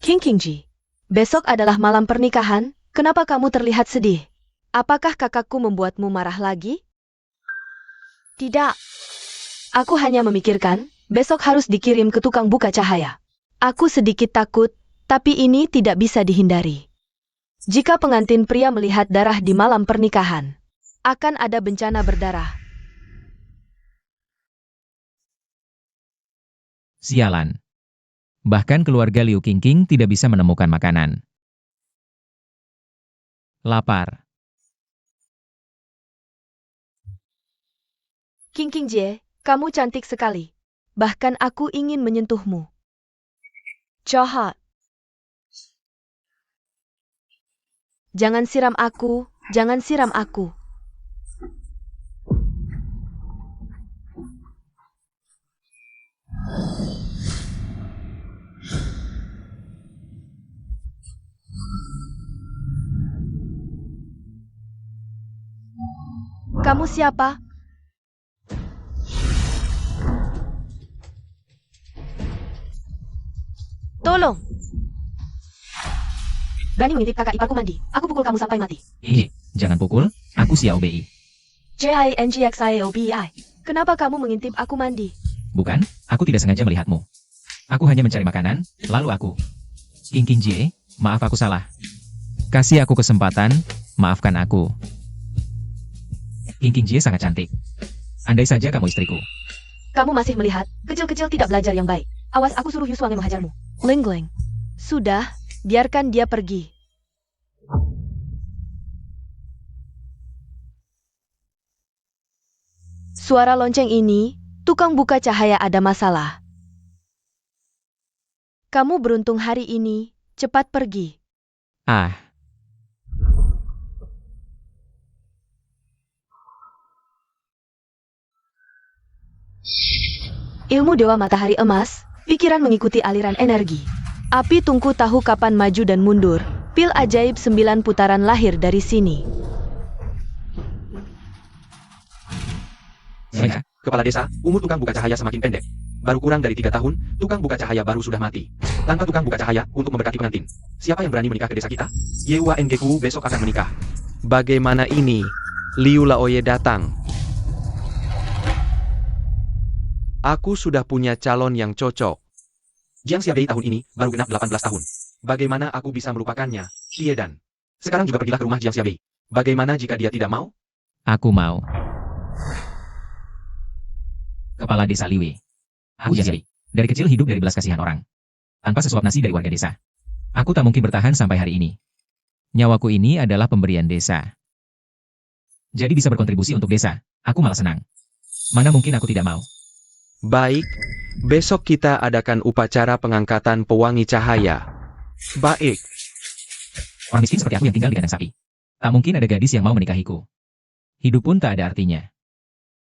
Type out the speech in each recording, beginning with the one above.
Qingqingji, besok adalah malam pernikahan, kenapa kamu terlihat sedih? Apakah kakakku membuatmu marah lagi? Tidak. Aku hanya memikirkan, besok harus dikirim ke tukang buka cahaya. Aku sedikit takut, tapi ini tidak bisa dihindari. Jika pengantin pria melihat darah di malam pernikahan, akan ada bencana berdarah. Sialan. Bahkan keluarga Liu Qingqing tidak bisa menemukan makanan. Lapar. Qingqingjie, kamu cantik sekali. Bahkan aku ingin menyentuhmu. Jahat. Jangan siram aku, jangan siram aku. Kamu siapa? Tolong! Berani mengintip kakak iparku mandi. Aku pukul kamu sampai mati. Jangan pukul, aku Xiao Bei. JINGXIAOBEI. Kenapa kamu mengintip aku mandi? Bukan, aku tidak sengaja melihatmu. Aku hanya mencari makanan, lalu aku. Qingqingjie, maaf aku salah. Kasih aku kesempatan, maafkan aku. Qingqingjie sangat cantik. Andai saja kamu istriku. Kamu masih melihat, kecil-kecil tidak belajar yang baik. Awas aku suruh Yuswange menghajarmu. Ling. Sudah, biarkan dia pergi. Suara lonceng ini, tukang buka cahaya ada masalah. Kamu beruntung hari ini, cepat pergi. Ah, Ilmu Dewa Matahari Emas, pikiran mengikuti aliran energi. Api tungku tahu kapan maju dan mundur, pil ajaib 9 putaran lahir dari sini. Saya, kepala desa, umur tukang buka cahaya semakin pendek. Baru kurang dari 3 tahun, tukang buka cahaya baru sudah mati. Tanpa tukang buka cahaya untuk memberkati pengantin. Siapa yang berani menikah ke desa kita? Yewa Ngeku besok akan menikah. Bagaimana ini? Liu Laoye datang. Aku sudah punya calon yang cocok. Jiang Xiabei tahun ini baru genap 18 tahun. Bagaimana aku bisa melupakannya? Tiedan. Sekarang juga pergilah ke rumah Jiang Xiabei. Bagaimana jika dia tidak mau? aku mau. Kepala desa Liwei. Aku Jiang Xiabei. Dari kecil hidup dari belas kasihan orang. Tanpa sesuap nasi dari warga desa. Aku tak mungkin bertahan sampai hari ini. Nyawaku ini adalah pemberian desa. Jadi bisa berkontribusi untuk desa. Aku malah senang. Mana mungkin aku tidak mau. Baik, besok kita adakan upacara pengangkatan pewangi cahaya. Baik. Orang miskin seperti aku yang tinggal di kandang sapi. Tak mungkin ada gadis yang mau menikahiku. Hidup pun tak ada artinya.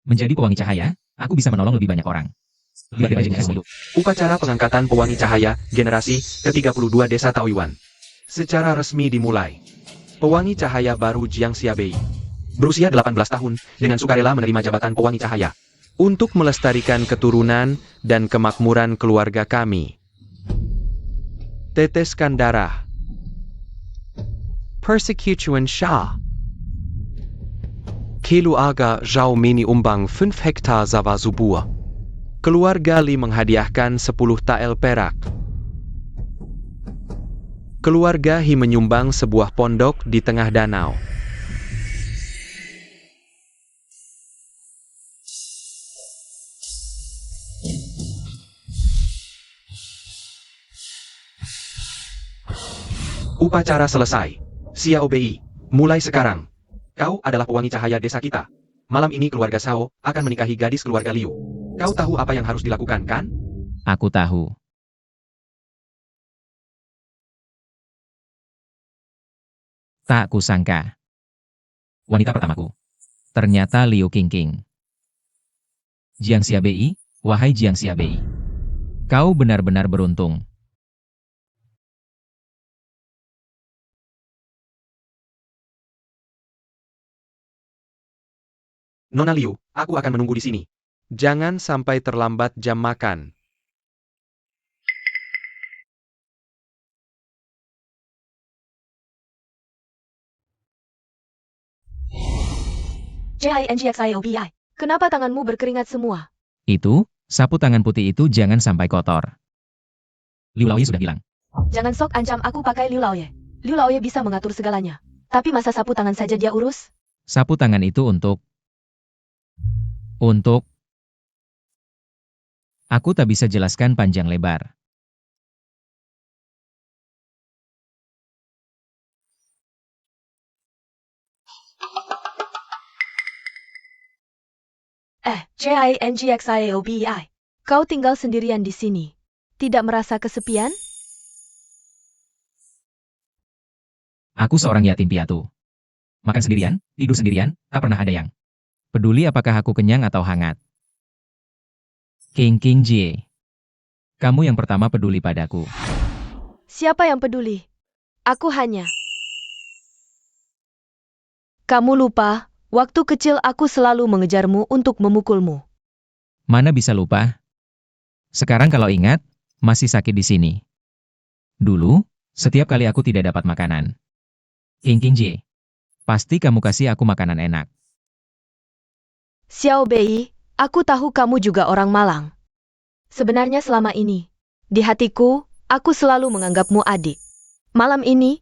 Menjadi pewangi cahaya, aku bisa menolong lebih banyak orang. Upacara pengangkatan pewangi cahaya generasi ke-32 desa Taoyuan. Secara resmi dimulai. Pewangi cahaya baru Jiang Xiabei. Berusia 18 tahun, dengan sukarela menerima jabatan pewangi cahaya. Untuk melestarikan keturunan dan kemakmuran keluarga kami. Teteskan darah. Persecution Shah. Keluarga Zhao Mini umbang 5 hektar sawah subur. Keluarga Li menghadiahkan 10 tael perak. Keluarga He menyumbang sebuah pondok di tengah danau. Upacara selesai. Xiao Bei, mulai sekarang. Kau adalah pewangi cahaya desa kita. Malam ini keluarga Shao akan menikahi gadis keluarga Liu. Kau tahu apa yang harus dilakukan, kan? Aku tahu. Tak kusangka. Wanita pertamaku. Ternyata Liu Qingqing. Jiang Xiabei, wahai Jiang Xiabei. Kau benar-benar beruntung. Nona Liu, aku akan menunggu di sini. Jangan sampai terlambat jam makan. JINGXIOBI. Kenapa tanganmu berkeringat semua? Itu, sapu tangan putih itu jangan sampai kotor. Liu Laoye sudah bilang. Jangan sok ancam aku pakai Liu Laoye. Liu Laoye bisa mengatur segalanya. Tapi masa sapu tangan saja dia urus? Sapu tangan itu untuk... Aku tak bisa jelaskan panjang lebar. JINGXIOBI. Kau tinggal sendirian di sini. Tidak merasa kesepian? Aku seorang yatim piatu. Makan sendirian, tidur sendirian, tak pernah ada yang peduli apakah aku kenyang atau hangat. King Jie. Kamu yang pertama peduli padaku. Siapa yang peduli? Aku hanya. Kamu lupa, waktu kecil aku selalu mengejarmu untuk memukulmu. Mana bisa lupa? Sekarang kalau ingat, masih sakit di sini. Dulu, setiap kali aku tidak dapat makanan. King Jie. Pasti kamu kasih aku makanan enak. Xiao Bei, aku tahu kamu juga orang Malang. Sebenarnya selama ini, di hatiku, aku selalu menganggapmu adik. Malam ini,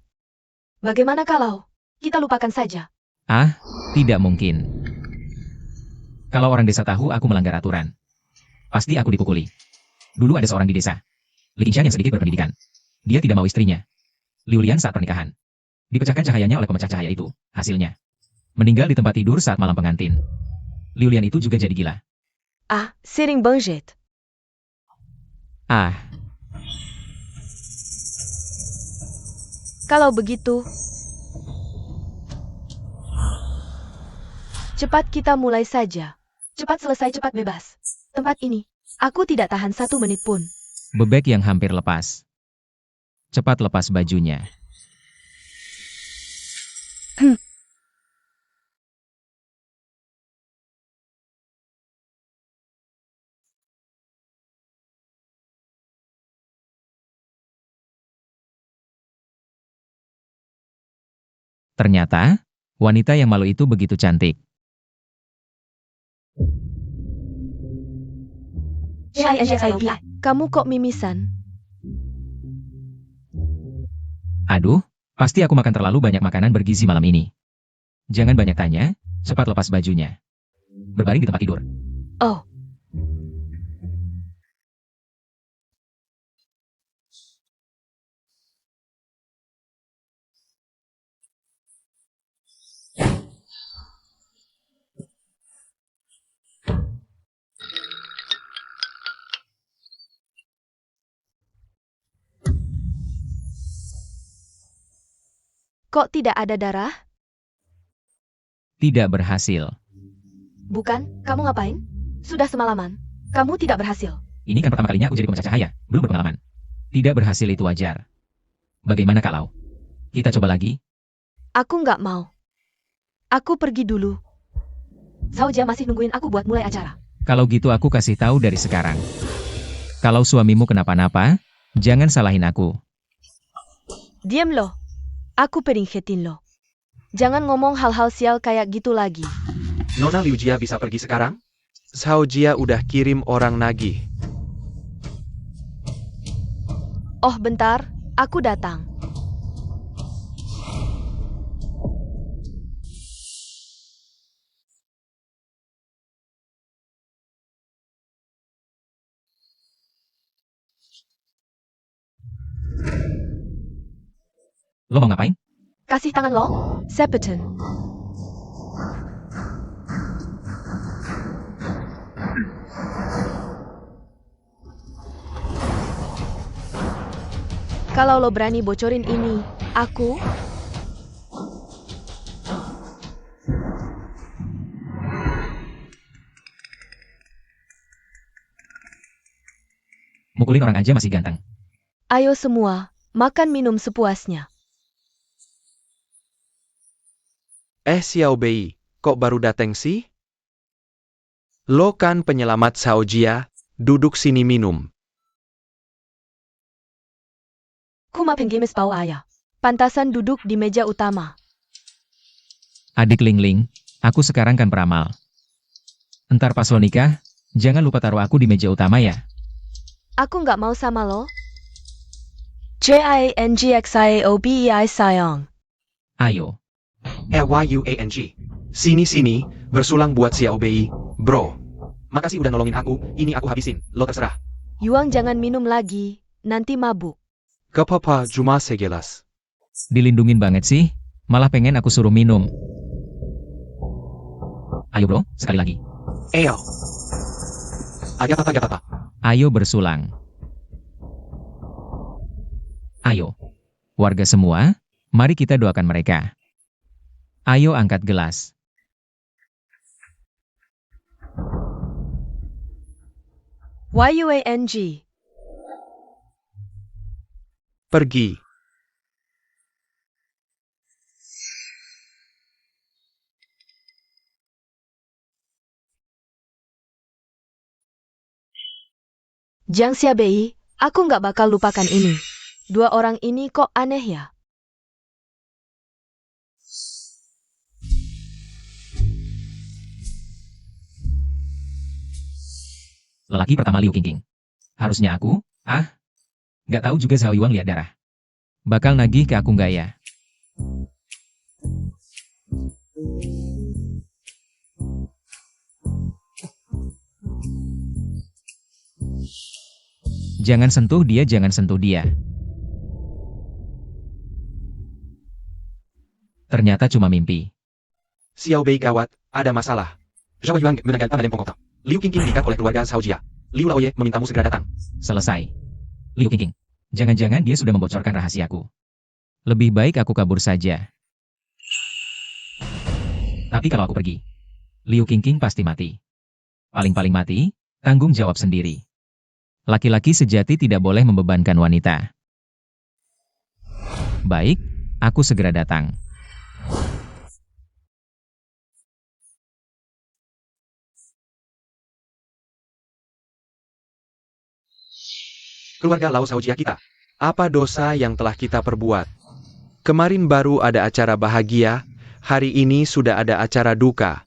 bagaimana kalau kita lupakan saja? Ah, tidak mungkin. Kalau orang desa tahu aku melanggar aturan, pasti aku dipukuli. Dulu ada seorang di desa, Li Qingshan yang sedikit berpendidikan. Dia tidak mau istrinya, Liu Lian saat pernikahan. Dipecahkan cahayanya oleh pemecah cahaya itu, hasilnya meninggal di tempat tidur saat malam pengantin. Liu Lian itu juga jadi gila. Ah, sering banget. Ah, Kalau begitu, cepat kita mulai saja. Cepat selesai, cepat bebas. Tempat ini, aku tidak tahan 1 menit pun. bebek yang hampir lepas. Cepat lepas bajunya. Ternyata, wanita yang malu itu begitu cantik. Kamu kok mimisan? Aduh, pasti aku makan terlalu banyak makanan bergizi malam ini. Jangan banyak tanya, cepat lepas bajunya. Berbaring di tempat tidur. Oh, kok tidak ada darah? Tidak berhasil. Bukan, kamu ngapain? Sudah semalaman. Kamu tidak berhasil. Ini kan pertama kalinya aku jadi pemecah cahaya, belum berpengalaman. Tidak berhasil itu wajar. Bagaimana kalau kita coba lagi? Aku nggak mau. Aku pergi dulu. Saoja masih nungguin aku buat mulai acara. Kalau gitu aku kasih tahu dari sekarang. Kalau suamimu kenapa-napa, jangan salahin aku. Diam loh. Aku peringetin loh. Jangan ngomong hal-hal sial kayak gitu lagi. Nona Liu Jia bisa pergi sekarang? Xiao Jia udah kirim orang nagih. Oh bentar, aku datang. Lo mau ngapain? Kasih tangan lo, Sepeton. Kalau lo berani bocorin ini, aku... Mukulin orang aja masih ganteng. Ayo semua, makan minum sepuasnya. Xiao Bei, kok baru dateng sih? Lo kan penyelamat Xiao Jia, duduk sini minum. Kuma penggemes bawa ayah. Pantasan duduk di meja utama. Adik Ling Ling, Aku sekarang kan peramal. Entar pas lo nikah, jangan lupa taruh aku di meja utama ya. Aku nggak mau sama lo. JINGXIAOBEI sayang. Ayo. LYUANG. Sini, bersulang buat Xiaobei, bro. Makasih udah nolongin aku, ini aku habisin, lo terserah. Yuang jangan minum lagi, nanti mabuk. Gak apa-apa, cuma segelas. Dilindungin banget sih, malah pengen aku suruh minum. Ayo bro, sekali lagi. Ayo. Agak apa. Ayo bersulang. Ayo. Warga semua, mari kita doakan mereka. Ayo angkat gelas. YUANG. Pergi. Jiang Xiabei, aku nggak bakal lupakan ini. Dua orang ini kok aneh ya? Lelaki pertama Liu Qingqing. Harusnya aku, nggak tahu juga Zhao Yuang lihat darah. Bakal nagih ke aku nggak ya? Jangan sentuh dia, jangan sentuh dia. Ternyata cuma mimpi. Xiaobei gawat, ada masalah. Zhao Yuan menanggalkan Madame Pengkotak. Liu Qingqing diikat oleh keluarga Zhao Jia. Liu Laoye memintamu segera datang. Selesai. Liu Qingqing. Jangan-jangan dia sudah membocorkan rahasiaku. Lebih baik aku kabur saja. Tapi kalau aku pergi, Liu Qingqing pasti mati. Paling-paling mati, tanggung jawab sendiri. Laki-laki sejati tidak boleh membebankan wanita. Baik, aku segera datang. Keluarga Lao Zhao Jia kita. Apa dosa yang telah kita perbuat? Kemarin baru ada acara bahagia, hari ini sudah ada acara duka.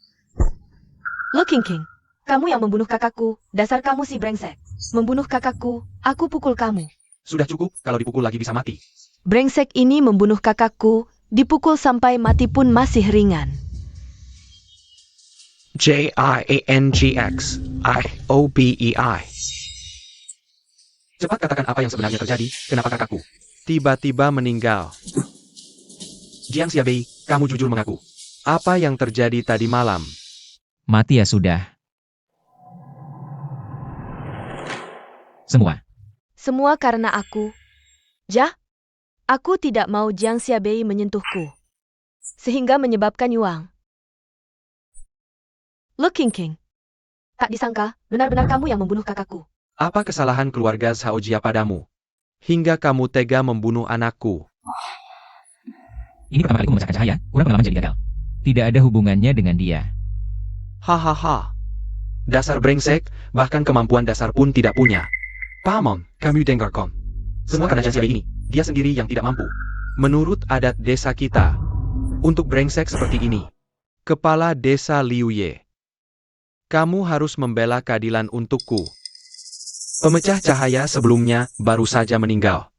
Lo Qingqing, kamu yang membunuh kakakku, dasar kamu si brengsek. Membunuh kakakku, aku pukul kamu. Sudah cukup, kalau dipukul lagi bisa mati. Brengsek ini membunuh kakakku, dipukul sampai mati pun masih ringan. JIANGXIOBEI. Cepat katakan apa yang sebenarnya terjadi, kenapa kakakku tiba-tiba meninggal. Jiang Xiabei, kamu jujur mengaku. Apa yang terjadi tadi malam? Mati ya sudah. Semua karena aku. Aku tidak mau Jiang Xiabei menyentuhku. Sehingga menyebabkan Yuang. Lo Qingqing. Tak disangka, benar-benar kamu yang membunuh kakakku. Apa kesalahan keluarga Zhao Jia padamu? Hingga kamu tega membunuh anakku. Ini pertama kaliku memecahkan cahaya, kurang pengalaman jadi gagal. Tidak ada hubungannya dengan dia. Hahaha. Dasar brengsek, bahkan kemampuan dasar pun tidak punya. Paman, kamu dengarkan. Semua karena Jiang Xiabei ini, dia sendiri yang tidak mampu. Menurut adat desa kita, untuk brengsek seperti ini, Kepala Desa Liu Ye, kamu harus membela keadilan untukku. Pemecah cahaya sebelumnya baru saja meninggal.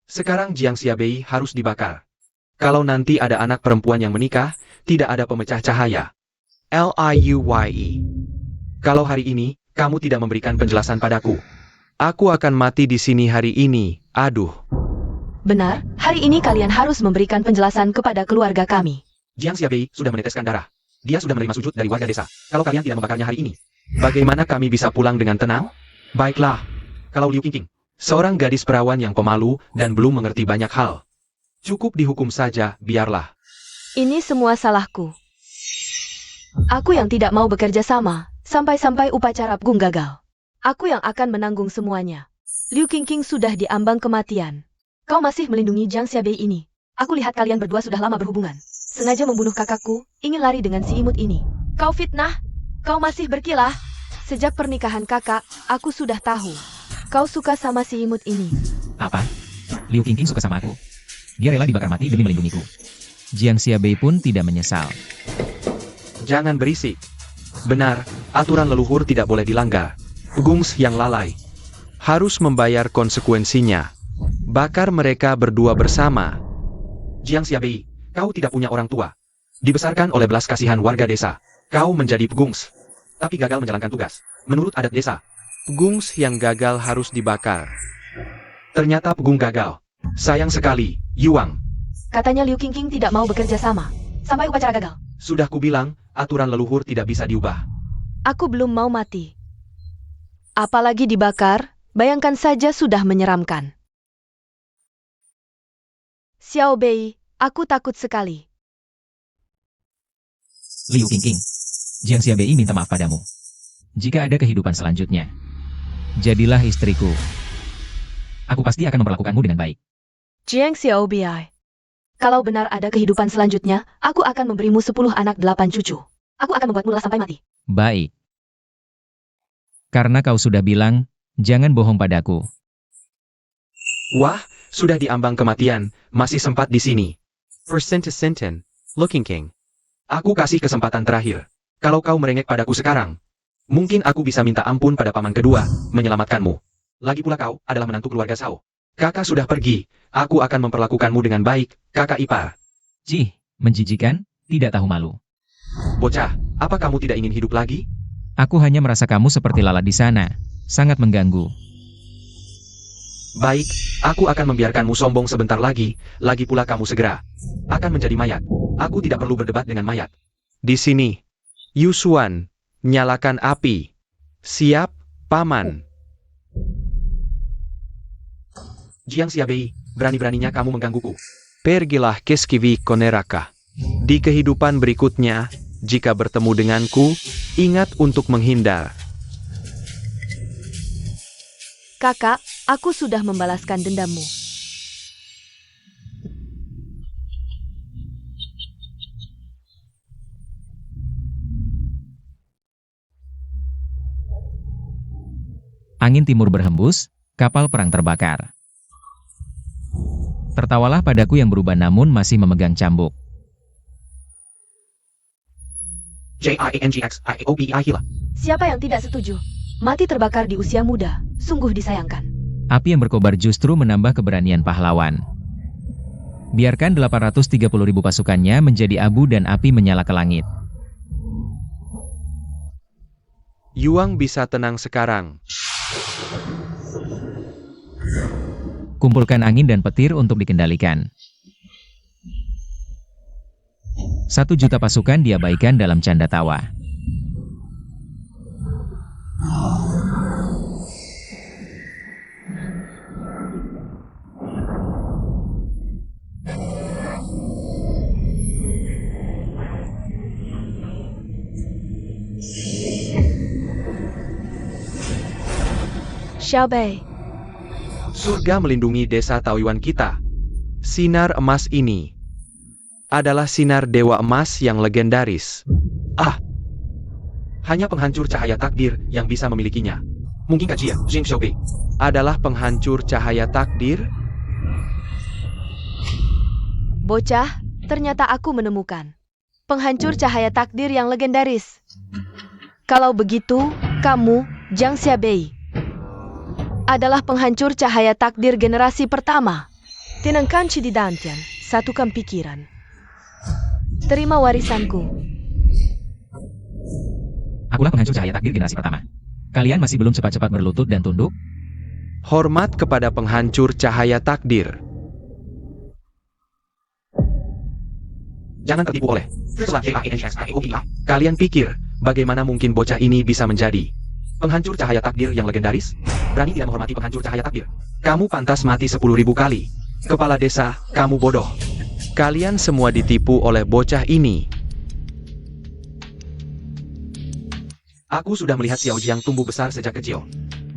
Sekarang Jiang Xiabei harus dibakar. Kalau nanti ada anak perempuan yang menikah, tidak ada pemecah cahaya. LIUYE. Kalau hari ini, kamu tidak memberikan penjelasan padaku, aku akan mati di sini hari ini, aduh. Benar, hari ini kalian harus memberikan penjelasan kepada keluarga kami. Jiang Xiabei sudah meneteskan darah. Dia sudah menerima sujud dari warga desa. Kalau kalian tidak membakarnya hari ini, bagaimana kami bisa pulang dengan tenang? Baiklah, kalau Liu Qingqing, seorang gadis perawan yang pemalu dan belum mengerti banyak hal, cukup dihukum saja, biarlah. Ini semua salahku. Aku yang tidak mau bekerja sama, sampai-sampai upacara Gung gagal. Aku yang akan menanggung semuanya. Liu Qingqing sudah diambang kematian. Kau masih melindungi Jiang Xiabei ini. Aku lihat kalian berdua sudah lama berhubungan. Sengaja membunuh kakakku, ingin lari dengan si imut ini. Kau fitnah? Kau masih berkilah? Sejak pernikahan kakak, aku sudah tahu. Kau suka sama si imut ini. Apa? Liu Qingqing suka sama aku. Dia rela dibakar mati demi melindungiku. Jiang Xiabei pun tidak menyesal. Jangan berisik. Benar, aturan leluhur tidak boleh dilanggar. Gungs yang lalai harus membayar konsekuensinya. Bakar mereka berdua bersama. Jiang Xiabei, kau tidak punya orang tua. Dibesarkan oleh belas kasihan warga desa. Kau menjadi gungs, tapi gagal menjalankan tugas. Menurut adat desa, gungs yang gagal harus dibakar. Ternyata pegung gagal. Sayang sekali, Yuang. Katanya Liu Qingqing tidak mau bekerja sama. Sampai upacara gagal. Sudah kubilang, aturan leluhur tidak bisa diubah. Aku belum mau mati. Apalagi dibakar, bayangkan saja sudah menyeramkan. Xiao Bei, aku takut sekali. Liu Qingqing, Jiang Xiabei minta maaf padamu. Jika ada kehidupan selanjutnya, jadilah istriku. Aku pasti akan memperlakukanmu dengan baik. Jiang Xiaobei. Kalau benar ada kehidupan selanjutnya, aku akan memberimu 10 anak 8 cucu. Aku akan membuatmu lelah sampai mati. Baik. Karena kau sudah bilang, jangan bohong padaku. Wah, sudah diambang kematian, masih sempat di sini. Percent to Senten, Looking King. Aku kasih kesempatan terakhir. Kalau kau merengek padaku sekarang, mungkin aku bisa minta ampun pada paman kedua, menyelamatkanmu. Lagi pula kau adalah menantu keluarga Shao. Kakak sudah pergi, aku akan memperlakukanmu dengan baik, kakak ipar. Cih, menjijikan, tidak tahu malu. Bocah, apa kamu tidak ingin hidup lagi? Aku hanya merasa kamu seperti lalat di sana. Sangat mengganggu. Baik, aku akan membiarkanmu sombong sebentar lagi pula kamu segera akan menjadi mayat. Aku tidak perlu berdebat dengan mayat. Di sini, Yusuan, nyalakan api. Siap, paman. Jiang Xiabei, berani-beraninya kamu menggangguku. Pergilah ke Skivi Koneraka. Di kehidupan berikutnya, jika bertemu denganku, ingat untuk menghindar. Kakak, aku sudah membalaskan dendammu. Angin timur berhembus, kapal perang terbakar. Tertawalah padaku yang berubah namun masih memegang cambuk. JINGXIOPI. Siapa yang tidak setuju? Mati terbakar di usia muda, sungguh disayangkan. Api yang berkobar justru menambah keberanian pahlawan. Biarkan 830.000 pasukannya menjadi abu dan api menyala ke langit. Yuang bisa tenang sekarang. Kumpulkan angin dan petir untuk dikendalikan. 1 juta pasukan diabaikan dalam canda tawa. Xiaobei, Surga melindungi desa Taoyuan kita. Sinar emas ini adalah sinar dewa emas yang legendaris. Hanya penghancur cahaya takdir yang bisa memilikinya. Mungkinkah Jia, Jing Xiaobei adalah penghancur cahaya takdir? bocah, ternyata aku menemukan penghancur cahaya takdir yang legendaris. Kalau begitu, kamu, Jiang Xiabei, adalah penghancur cahaya takdir generasi pertama. Tenangkan Cidi Dantian, satukan pikiran. Terima warisanku. Akulah penghancur cahaya takdir generasi pertama. Kalian masih belum cepat-cepat berlutut dan tunduk? Hormat kepada penghancur cahaya takdir. Jangan tertipu oleh kalian pikir, bagaimana mungkin bocah ini bisa menjadi penghancur cahaya takdir yang legendaris? Berani tidak menghormati penghancur cahaya takdir? Kamu pantas mati 10.000 kali. Kepala desa, kamu bodoh. Kalian semua ditipu oleh bocah ini. Aku sudah melihat Xiao Jiang tumbuh besar sejak kecil.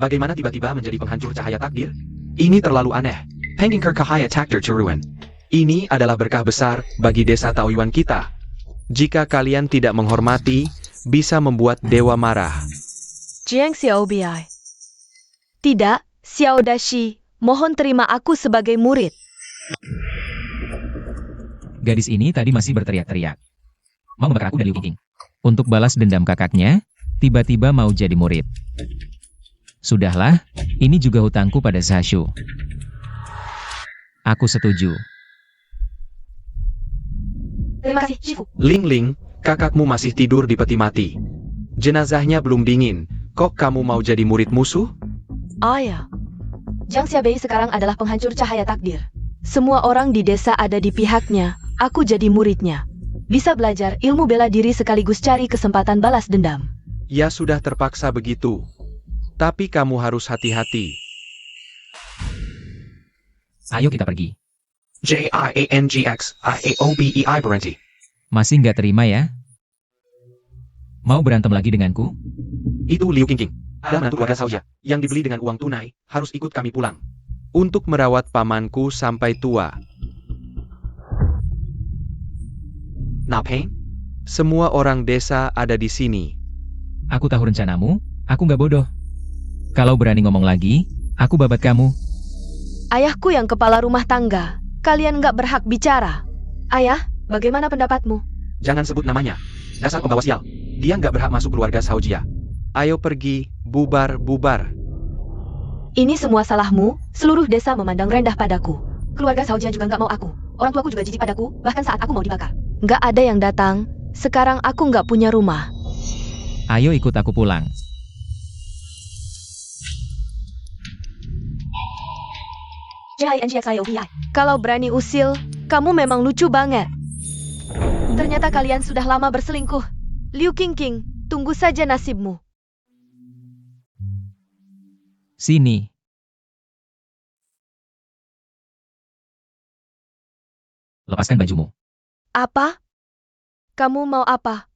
Bagaimana tiba-tiba menjadi penghancur cahaya takdir? Ini terlalu aneh. Penghancur cahaya takdir Churuan. Ini adalah berkah besar bagi desa Taoyuan kita. Jika kalian tidak menghormati, bisa membuat dewa marah. Jiang Xiaobei. Tidak, Xiao Dashi, mohon terima aku sebagai murid. Gadis ini tadi masih berteriak-teriak. Mau membakar aku dan Liu Qingqing. Untuk balas dendam kakaknya, tiba-tiba mau jadi murid. Sudahlah, ini juga hutangku pada Zashu. Aku setuju. Terima kasih, Shifu. Ling Ling, kakakmu masih tidur di peti mati. Jenazahnya belum dingin. Kok kamu mau jadi murid musuh? Oh ya. Jiang Xiabei sekarang adalah penghancur cahaya takdir. Semua orang di desa ada di pihaknya. Aku jadi muridnya. Bisa belajar ilmu bela diri sekaligus cari kesempatan balas dendam. Ya sudah terpaksa begitu. Tapi kamu harus hati-hati. Ayo kita pergi. JIANGXIAOBEI berhenti. Masih nggak terima ya? Mau berantem lagi denganku? Itu Liu Qingqing. Dan menantu keluarga Xiaojia, yang dibeli dengan uang tunai, harus ikut kami pulang. Untuk merawat pamanku sampai tua. Napeng? Semua orang desa ada di sini. Aku tahu rencanamu, aku nggak bodoh. Kalau berani ngomong lagi, aku babat kamu. Ayahku yang kepala rumah tangga. Kalian nggak berhak bicara. Ayah, bagaimana pendapatmu? Jangan sebut namanya. Dasar pembawa sial. Dia nggak berhak masuk keluarga Xiaojia. Ayo pergi, bubar-bubar. Ini semua salahmu, seluruh desa memandang rendah padaku. Keluarga Xiaojia juga nggak mau aku. Orang tuaku juga jijik padaku, bahkan saat aku mau dibakar. Nggak ada yang datang, sekarang aku nggak punya rumah. Ayo ikut aku pulang. Kalau berani usil, kamu memang lucu banget. Ternyata kalian sudah lama berselingkuh. Liu Qingqing, tunggu saja nasibmu. Sini. Lepaskan bajumu. Apa? Kamu mau apa?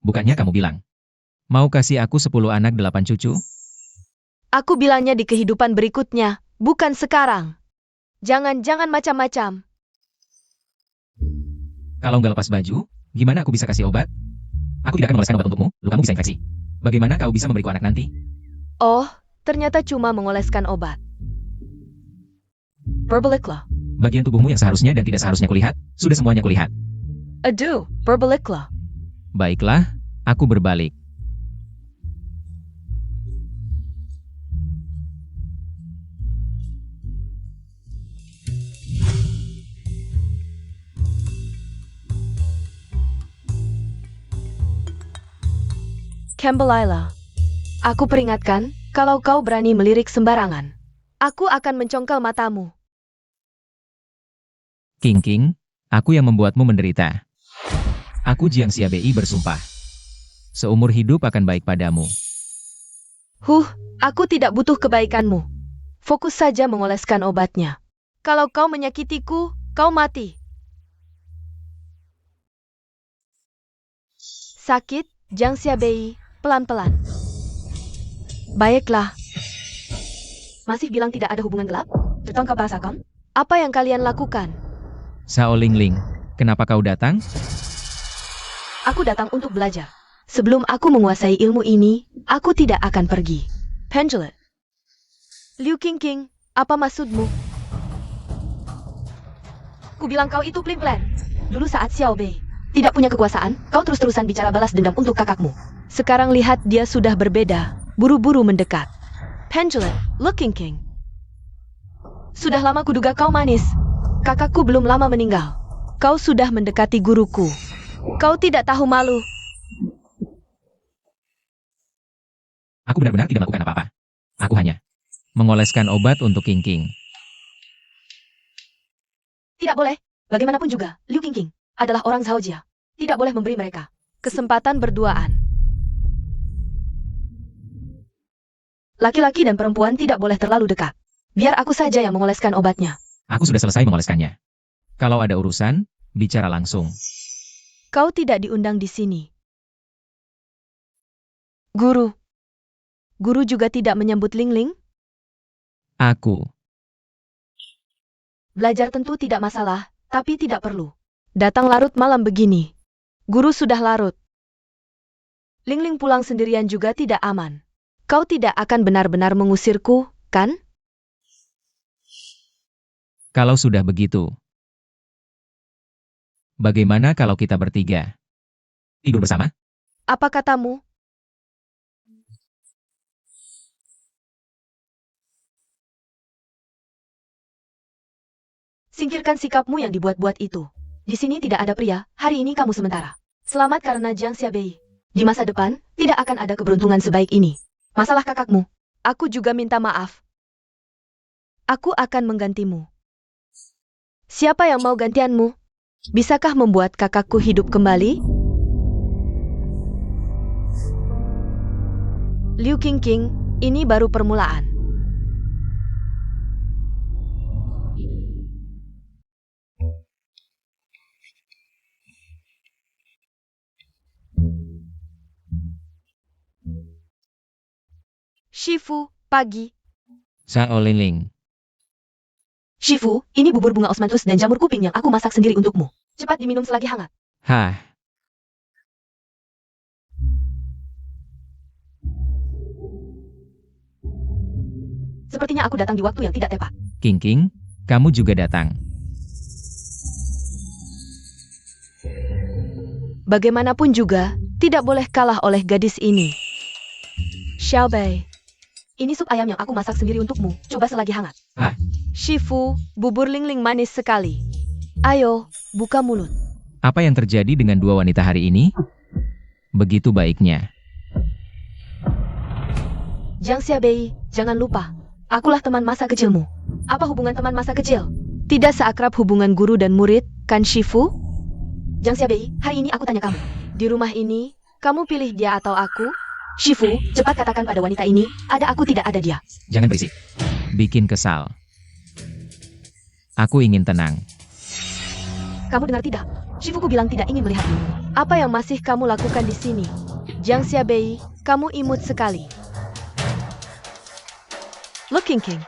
Bukannya kamu bilang, mau kasih aku 10 anak 8 cucu? Aku bilangnya di kehidupan berikutnya, bukan sekarang. Jangan macam-macam. Kalau nggak lepas baju, gimana aku bisa kasih obat? Aku tidak akan mengoleskan obat untukmu, lukamu bisa infeksi. Bagaimana kau bisa memberiku anak nanti? Oh, ternyata cuma mengoleskan obat. Berbeliklah. Bagian tubuhmu yang seharusnya dan tidak seharusnya kulihat, sudah semuanya kulihat. Aduh, berbeliklah. Baiklah, aku berbalik. Campbell, aku peringatkan, kalau kau berani melirik sembarangan, aku akan mencongkel matamu. Qingqing, aku yang membuatmu menderita. Aku Jiang Xiabei bersumpah. Seumur hidup akan baik padamu. Aku tidak butuh kebaikanmu. Fokus saja mengoleskan obatnya. Kalau kau menyakitiku, kau mati. Sakit, Jiang Xiabei, pelan-pelan. Baiklah. Masih bilang tidak ada hubungan gelap? Tertangkap bahasakan? Apa yang kalian lakukan? Sao Ling Ling, kenapa kau datang? Aku datang untuk belajar. Sebelum aku menguasai ilmu ini, aku tidak akan pergi. Pendulum. Liu Qingqing, apa maksudmu? Ku bilang kau itu pelin-pelan. Dulu saat Xiao Bei tidak punya kekuasaan, kau terus-terusan bicara balas dendam untuk kakakmu. Sekarang lihat dia sudah berbeda, buru-buru mendekat. Pendulum, Liu Qingqing. Sudah lama kuduga kau manis. Kakakku belum lama meninggal. Kau sudah mendekati guruku. Kau tidak tahu malu. Aku benar-benar tidak melakukan apa-apa. Aku hanya mengoleskan obat untuk Qingqing. Tidak boleh. Bagaimanapun juga, Liu Qingqing adalah orang Xiaojia. Tidak boleh memberi mereka kesempatan berduaan. Laki-laki dan perempuan tidak boleh terlalu dekat. Biar aku saja yang mengoleskan obatnya. Aku sudah selesai mengoleskannya. Kalau ada urusan, bicara langsung. Kau tidak diundang di sini. Guru. Guru juga tidak menyambut Ling Ling? Aku. Belajar tentu tidak masalah, tapi tidak perlu datang larut malam begini. Guru sudah larut. Ling Ling pulang sendirian juga tidak aman. Kau tidak akan benar-benar mengusirku, kan? Kalau sudah begitu. Bagaimana kalau kita bertiga tidur bersama? Apa katamu? Singkirkan sikapmu yang dibuat-buat itu. Di sini tidak ada pria, hari ini kamu sementara. Selamat karena Jiang Xiabei. Di masa depan, tidak akan ada keberuntungan sebaik ini. Masalah kakakmu. Aku juga minta maaf. Aku akan menggantimu. Siapa yang mau gantianmu? Bisakah membuat kakakku hidup kembali? Liu Qingqing, ini baru permulaan. Shifu, pagi. Sao Lingling. Shifu, ini bubur bunga osmanthus dan jamur kuping yang aku masak sendiri untukmu. Cepat diminum selagi hangat. Hah, Sepertinya aku datang di waktu yang tidak tepat. Qingqing, kamu juga datang. Bagaimanapun juga, tidak boleh kalah oleh gadis ini. Xiaobei, ini sup ayam yang aku masak sendiri untukmu. Coba selagi hangat. Ah. Shifu, bubur Lingling manis sekali. Ayo, buka mulut. Apa yang terjadi dengan dua wanita hari ini? Begitu baiknya. Jiang Xiabei, jangan lupa. Akulah teman masa kecilmu. Apa hubungan teman masa kecil? Tidak seakrab hubungan guru dan murid, kan Shifu? Jiang Xiabei, hari ini aku tanya kamu. Di rumah ini, kamu pilih dia atau aku? Shifu, cepat katakan pada wanita ini, ada aku tidak ada dia. Jangan berisik. Bikin kesal. Aku ingin tenang. Kamu dengar tidak? Shifuku bilang tidak ingin melihatmu. Apa yang masih kamu lakukan di sini? Jiang Xiabei, kamu imut sekali. Lo Qingqing.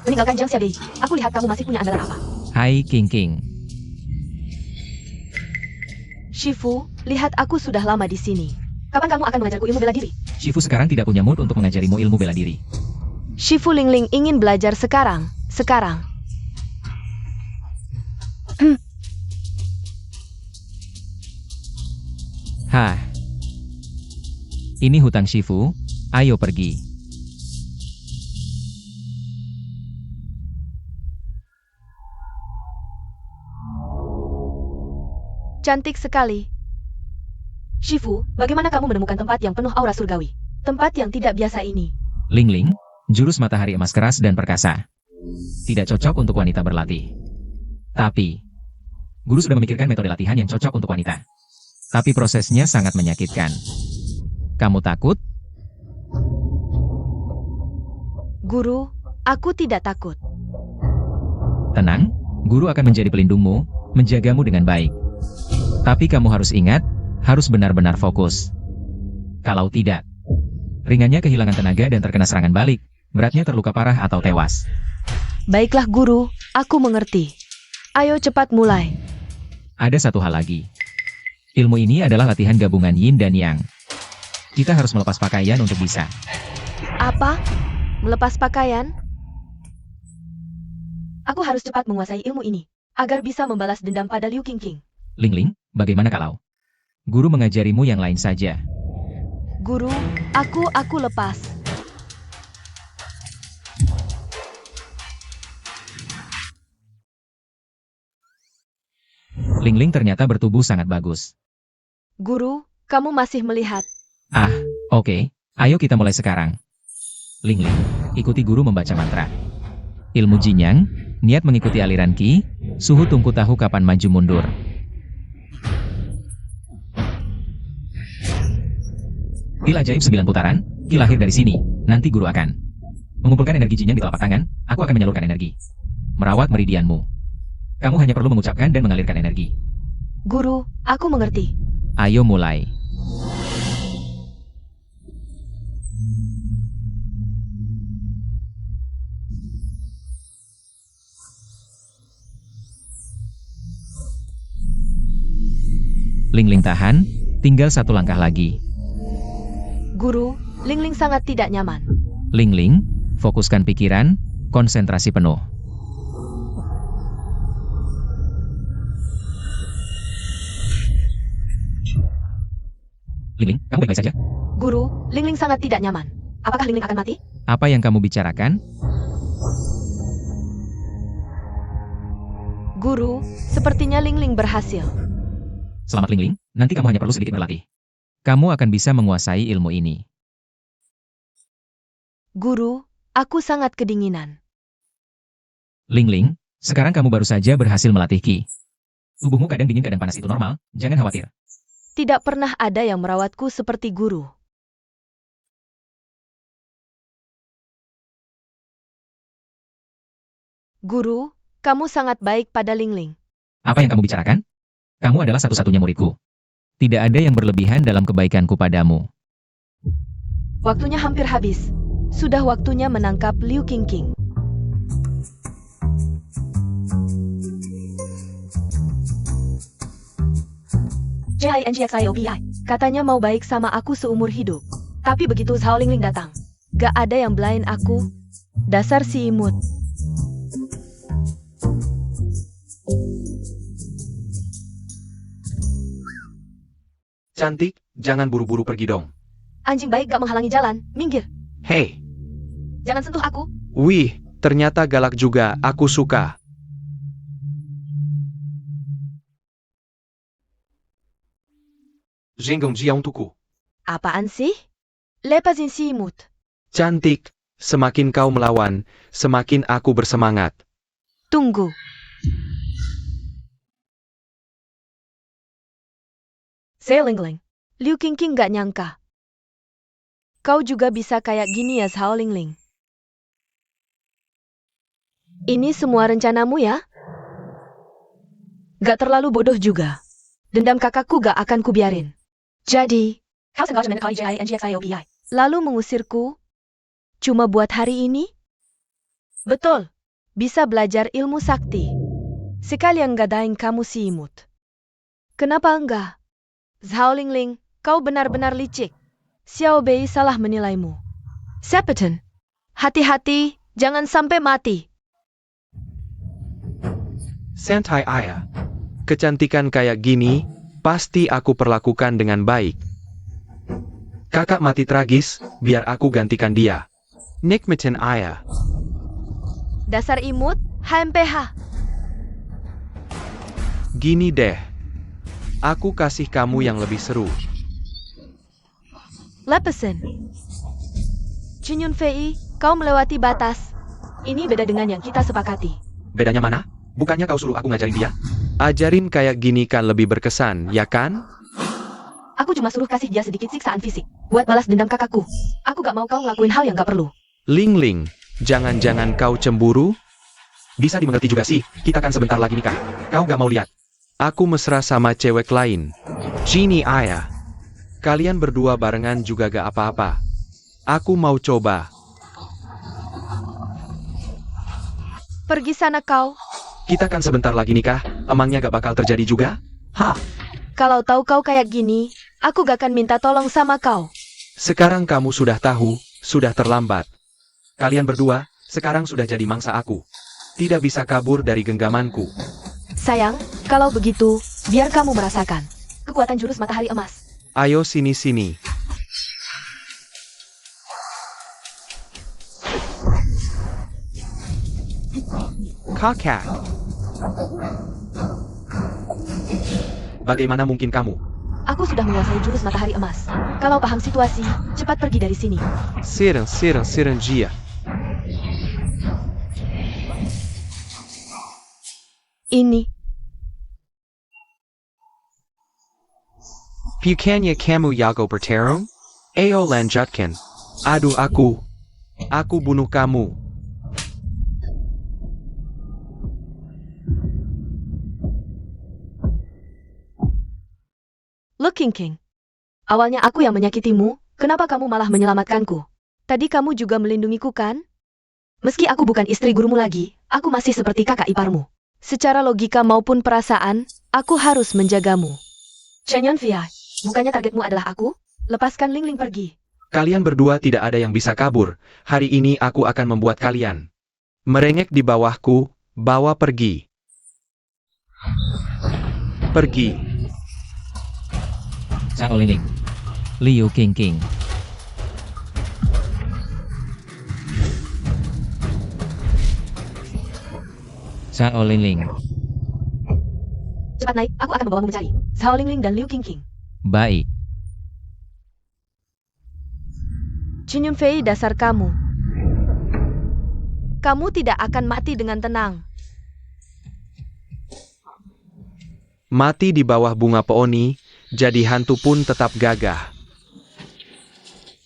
Meninggalkan Jiang Xiabei, aku lihat kamu masih punya andalan apa. Hai Qingqing. Shifu, lihat aku sudah lama di sini. Kapan kamu akan mengajarku ilmu bela diri? Shifu sekarang tidak punya mood untuk mengajarimu ilmu bela diri. Shifu Lingling ingin belajar sekarang. Hah. Ini hutang Shifu, ayo pergi. Cantik sekali. Shifu, bagaimana kamu menemukan tempat yang penuh aura surgawi? Tempat yang tidak biasa ini. Lingling, jurus matahari emas keras dan perkasa. Tidak cocok untuk wanita berlatih. Tapi, guru sudah memikirkan metode latihan yang cocok untuk wanita. Tapi prosesnya sangat menyakitkan. Kamu takut? Guru, aku tidak takut. Tenang, guru akan menjadi pelindungmu, menjagamu dengan baik. Tapi kamu harus ingat, harus benar-benar fokus. Kalau tidak, ringannya kehilangan tenaga dan terkena serangan balik, beratnya terluka parah atau tewas. Baiklah guru, aku mengerti. Ayo cepat mulai. Ada satu hal lagi. Ilmu ini adalah latihan gabungan yin dan yang. Kita harus melepas pakaian untuk bisa. Apa? Melepas pakaian? Aku harus cepat menguasai ilmu ini, agar bisa membalas dendam pada Liu Qingqing. Lingling, bagaimana kalau guru mengajarimu yang lain saja? Guru, aku lepas. Lingling ternyata bertubuh sangat bagus. Guru, kamu masih melihat. Ah, oke. Ayo kita mulai sekarang. Lingling, ikuti guru membaca mantra. Ilmu Jinyang, niat mengikuti aliran Qi, suhu tungku tahu kapan maju mundur. Pil ajaib 9 putaran, Qi lahir dari sini, nanti guru akan mengumpulkan energi Jinyang di telapak tangan, aku akan menyalurkan energi. Merawat meridianmu. Kamu hanya perlu mengucapkan dan mengalirkan energi. Guru, aku mengerti. Ayo mulai. Lingling tahan, tinggal satu langkah lagi. Guru, Lingling sangat tidak nyaman. Lingling, fokuskan pikiran, konsentrasi penuh. Lingling, kamu baik-baik saja? Guru, Lingling sangat tidak nyaman. Apakah Lingling akan mati? Apa yang kamu bicarakan? Guru, sepertinya Lingling berhasil. Selamat Lingling, nanti kamu hanya perlu sedikit berlatih. Kamu akan bisa menguasai ilmu ini. Guru, aku sangat kedinginan. Lingling, sekarang kamu baru saja berhasil melatih Ki. Tubuhmu kadang dingin kadang panas itu normal, jangan khawatir. Tidak pernah ada yang merawatku seperti guru. Guru, kamu sangat baik pada Lingling. Apa yang kamu bicarakan? Kamu adalah satu-satunya muridku. Tidak ada yang berlebihan dalam kebaikanku padamu. Waktunya hampir habis. Sudah waktunya menangkap Liu Qingqing. JINGXIOBI. Katanya mau baik sama aku seumur hidup. Tapi begitu Zhao Lingling datang, gak ada yang belain aku. Dasar si imut. Cantik, jangan buru-buru pergi dong. Anjing baik gak menghalangi jalan. Minggir. Hei, Jangan sentuh aku. wih, ternyata galak juga, aku suka. Zhenggong Jiang Tuku. Apaan sih? Lepasin si imut. Cantik, semakin kau melawan, semakin aku bersemangat. Tunggu. Saya Lingling. Liu Qingqing gak nyangka. Kau juga bisa kayak gini ya Zhao Lingling. Ini semua rencanamu ya? Gak terlalu bodoh juga. Dendam kakakku gak akan kubiarin. Jadi, kau sengaja menekali JINGXIOBI. Lalu mengusirku? Cuma buat hari ini? Betul. Bisa belajar ilmu sakti. Sekalian gadain kamu si imut. Kenapa enggak? Zhao Lingling, kau benar-benar licik. Xiao Bei salah menilaimu. Sepeten, hati-hati, jangan sampai mati. Santai Ayah. Kecantikan kayak gini, pasti aku perlakukan dengan baik. Kakak mati tragis, biar aku gantikan dia. Nikmatin Ayah. Dasar imut, HMPH. Gini deh. Aku kasih kamu yang lebih seru. Lepesin. Cinyun Fei, kau melewati batas. Ini beda dengan yang kita sepakati. Bedanya mana? Bukannya kau suruh aku ngajarin dia? Ajarin kayak gini kan lebih berkesan, ya kan? Aku cuma suruh kasih dia sedikit siksaan fisik. Buat balas dendam kakakku. Aku gak mau kau ngelakuin hal yang gak perlu. Lingling, jangan-jangan kau cemburu? Bisa dimengerti juga sih, kita kan sebentar lagi nikah. Kau gak mau lihat? Aku mesra sama cewek lain. Genie Ayah. Kalian berdua barengan juga gak apa-apa. Aku mau coba. Pergi sana kau. Kita kan sebentar lagi nikah, emangnya gak bakal terjadi juga? Hah? Kalau tahu kau kayak gini, aku gak akan minta tolong sama kau. Sekarang kamu sudah tahu, sudah terlambat. Kalian berdua, sekarang sudah jadi mangsa aku. Tidak bisa kabur dari genggamanku. Sayang, kalau begitu, biar kamu merasakan kekuatan jurus matahari emas. Ayo sini-sini. Kakak. Bagaimana mungkin kamu? Aku sudah menguasai jurus matahari emas. Kalau paham situasi, cepat pergi dari sini. Sireng Jia. Ini. Bukannya kamu jago bertarung? Ayo lanjutkan. Aduh aku bunuh kamu. Look King. Awalnya aku yang menyakitimu, kenapa kamu malah menyelamatkanku? Tadi kamu juga melindungiku kan? Meski aku bukan istri gurumu lagi, aku masih seperti kakak iparmu. Secara logika maupun perasaan, aku harus menjagamu. Chen Fia, bukannya targetmu adalah aku? Lepaskan Lingling pergi. Kalian berdua tidak ada yang bisa kabur. Hari ini aku akan membuat kalian merengek di bawahku, bawa pergi. Pergi. Zhao Lingling, Liu Qingqing. Zhao Lingling. Cepat naik, aku akan membawamu mencari Zhao Lingling dan Liu Qingqing. Baik. Chen Yunfei, dasar kamu. Kamu tidak akan mati dengan tenang. Mati di bawah bunga peoni, jadi hantu pun tetap gagah.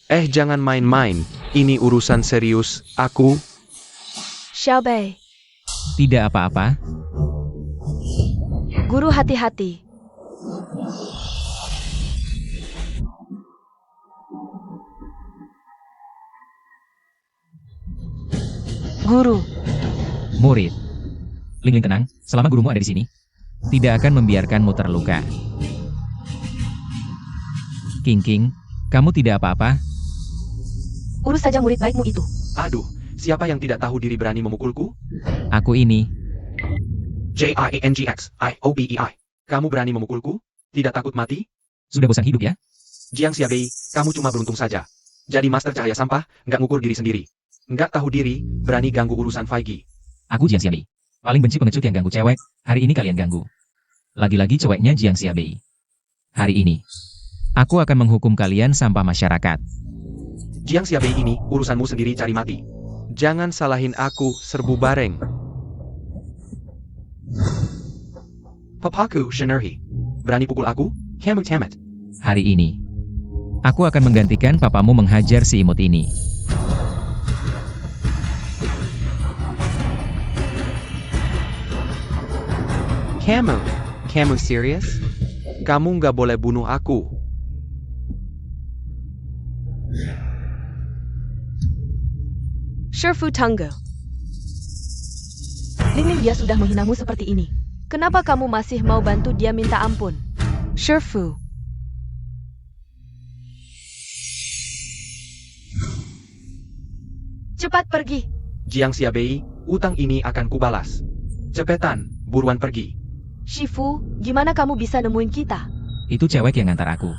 Jangan main-main, ini urusan serius, aku... Xiaobei, Tidak apa-apa. guru hati-hati. Guru, Murid. Lingling tenang, selama gurumu ada di sini, tidak akan membiarkanmu terluka. Qingqing, kamu tidak apa-apa? urus saja murid baikmu itu. Aduh, siapa yang tidak tahu diri berani memukulku? Aku ini. Jiangxiobei. Kamu berani memukulku? Tidak takut mati? Sudah bosan hidup ya? Jiang Xiabei, kamu cuma beruntung saja. Jadi master cahaya sampah, nggak ngukur diri sendiri. Nggak tahu diri, berani ganggu urusan Feigi. Aku Jiang Xiabei. Paling benci pengecut yang ganggu cewek, hari ini kalian ganggu. Lagi-lagi ceweknya Jiang Xiabei. Hari ini, aku akan menghukum kalian sampah masyarakat. Jiang Xiabei ini, urusanmu sendiri cari mati. Jangan salahin aku, serbu bareng. Papaku, Shenurhi. Berani pukul aku? Hamut-hamut. Hari ini, aku akan menggantikan papamu menghajar si imut ini. Kamu serius? Kamu nggak boleh bunuh aku. Shifu Tanggo. Lingling, dia sudah menghinamu seperti ini. Kenapa kamu masih mau bantu dia minta ampun? Shifu. Cepat pergi. Jiang Xiabei, utang ini akan kubalas. Cepetan, buruan pergi. Shifu, gimana kamu bisa nemuin kita? Itu cewek yang ngantar aku.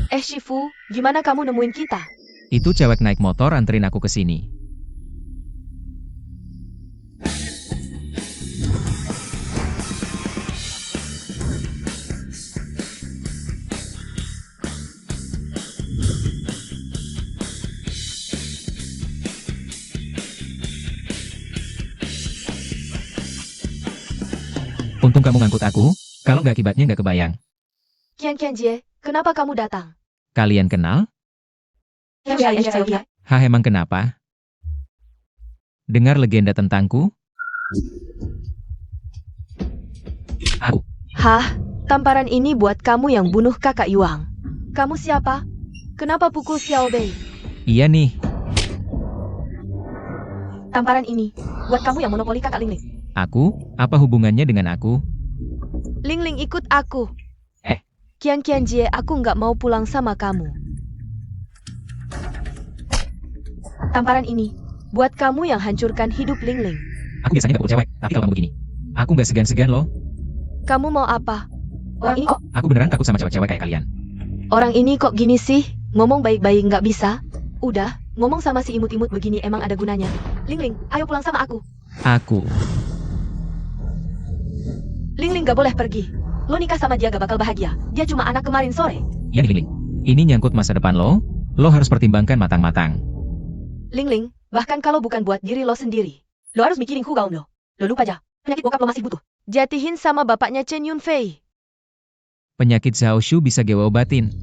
Shifu, gimana kamu nemuin kita? Itu cewek naik motor anterin aku ke sini. Untung kamu ngangkut aku, kalau nggak akibatnya nggak kebayang. Qian Qianjie, kenapa kamu datang? Kalian kenal? Hah, emang kenapa? Dengar legenda tentangku? Aku. Hah, tamparan ini buat kamu yang bunuh kakak Yuang. Kamu siapa? Kenapa pukul Xiaobei? Iya nih, Tamparan ini buat kamu yang monopoli kakak Lingling. aku? Apa hubungannya dengan aku? Lingling, ikut aku. Eh. Qian Qianjie, aku nggak mau pulang sama kamu. Tamparan ini buat kamu yang hancurkan hidup Lingling. Aku biasanya nggak pukul cewek, tapi kalau kamu begini, aku nggak segan-segan loh. Kamu mau apa? Orang ini kok, Aku beneran takut sama cewek-cewek kayak kalian. orang ini kok gini sih? Ngomong baik-baik nggak bisa? Udah, ngomong sama si imut-imut begini emang ada gunanya. Lingling, ayo pulang sama aku. Aku. Lingling gak boleh pergi. Lo nikah sama dia gak bakal bahagia. Dia cuma anak kemarin sore. Iya nih Lingling. Ini nyangkut masa depan lo. Lo harus pertimbangkan matang-matang. Lingling, bahkan kalau bukan buat diri lo sendiri, lo harus mikirin Hu Gaun lo. Lo lupa aja, penyakit bokap lo masih butuh. Jatihin sama bapaknya Chen Yunfei. Penyakit Zhao Shu bisa gue obatin.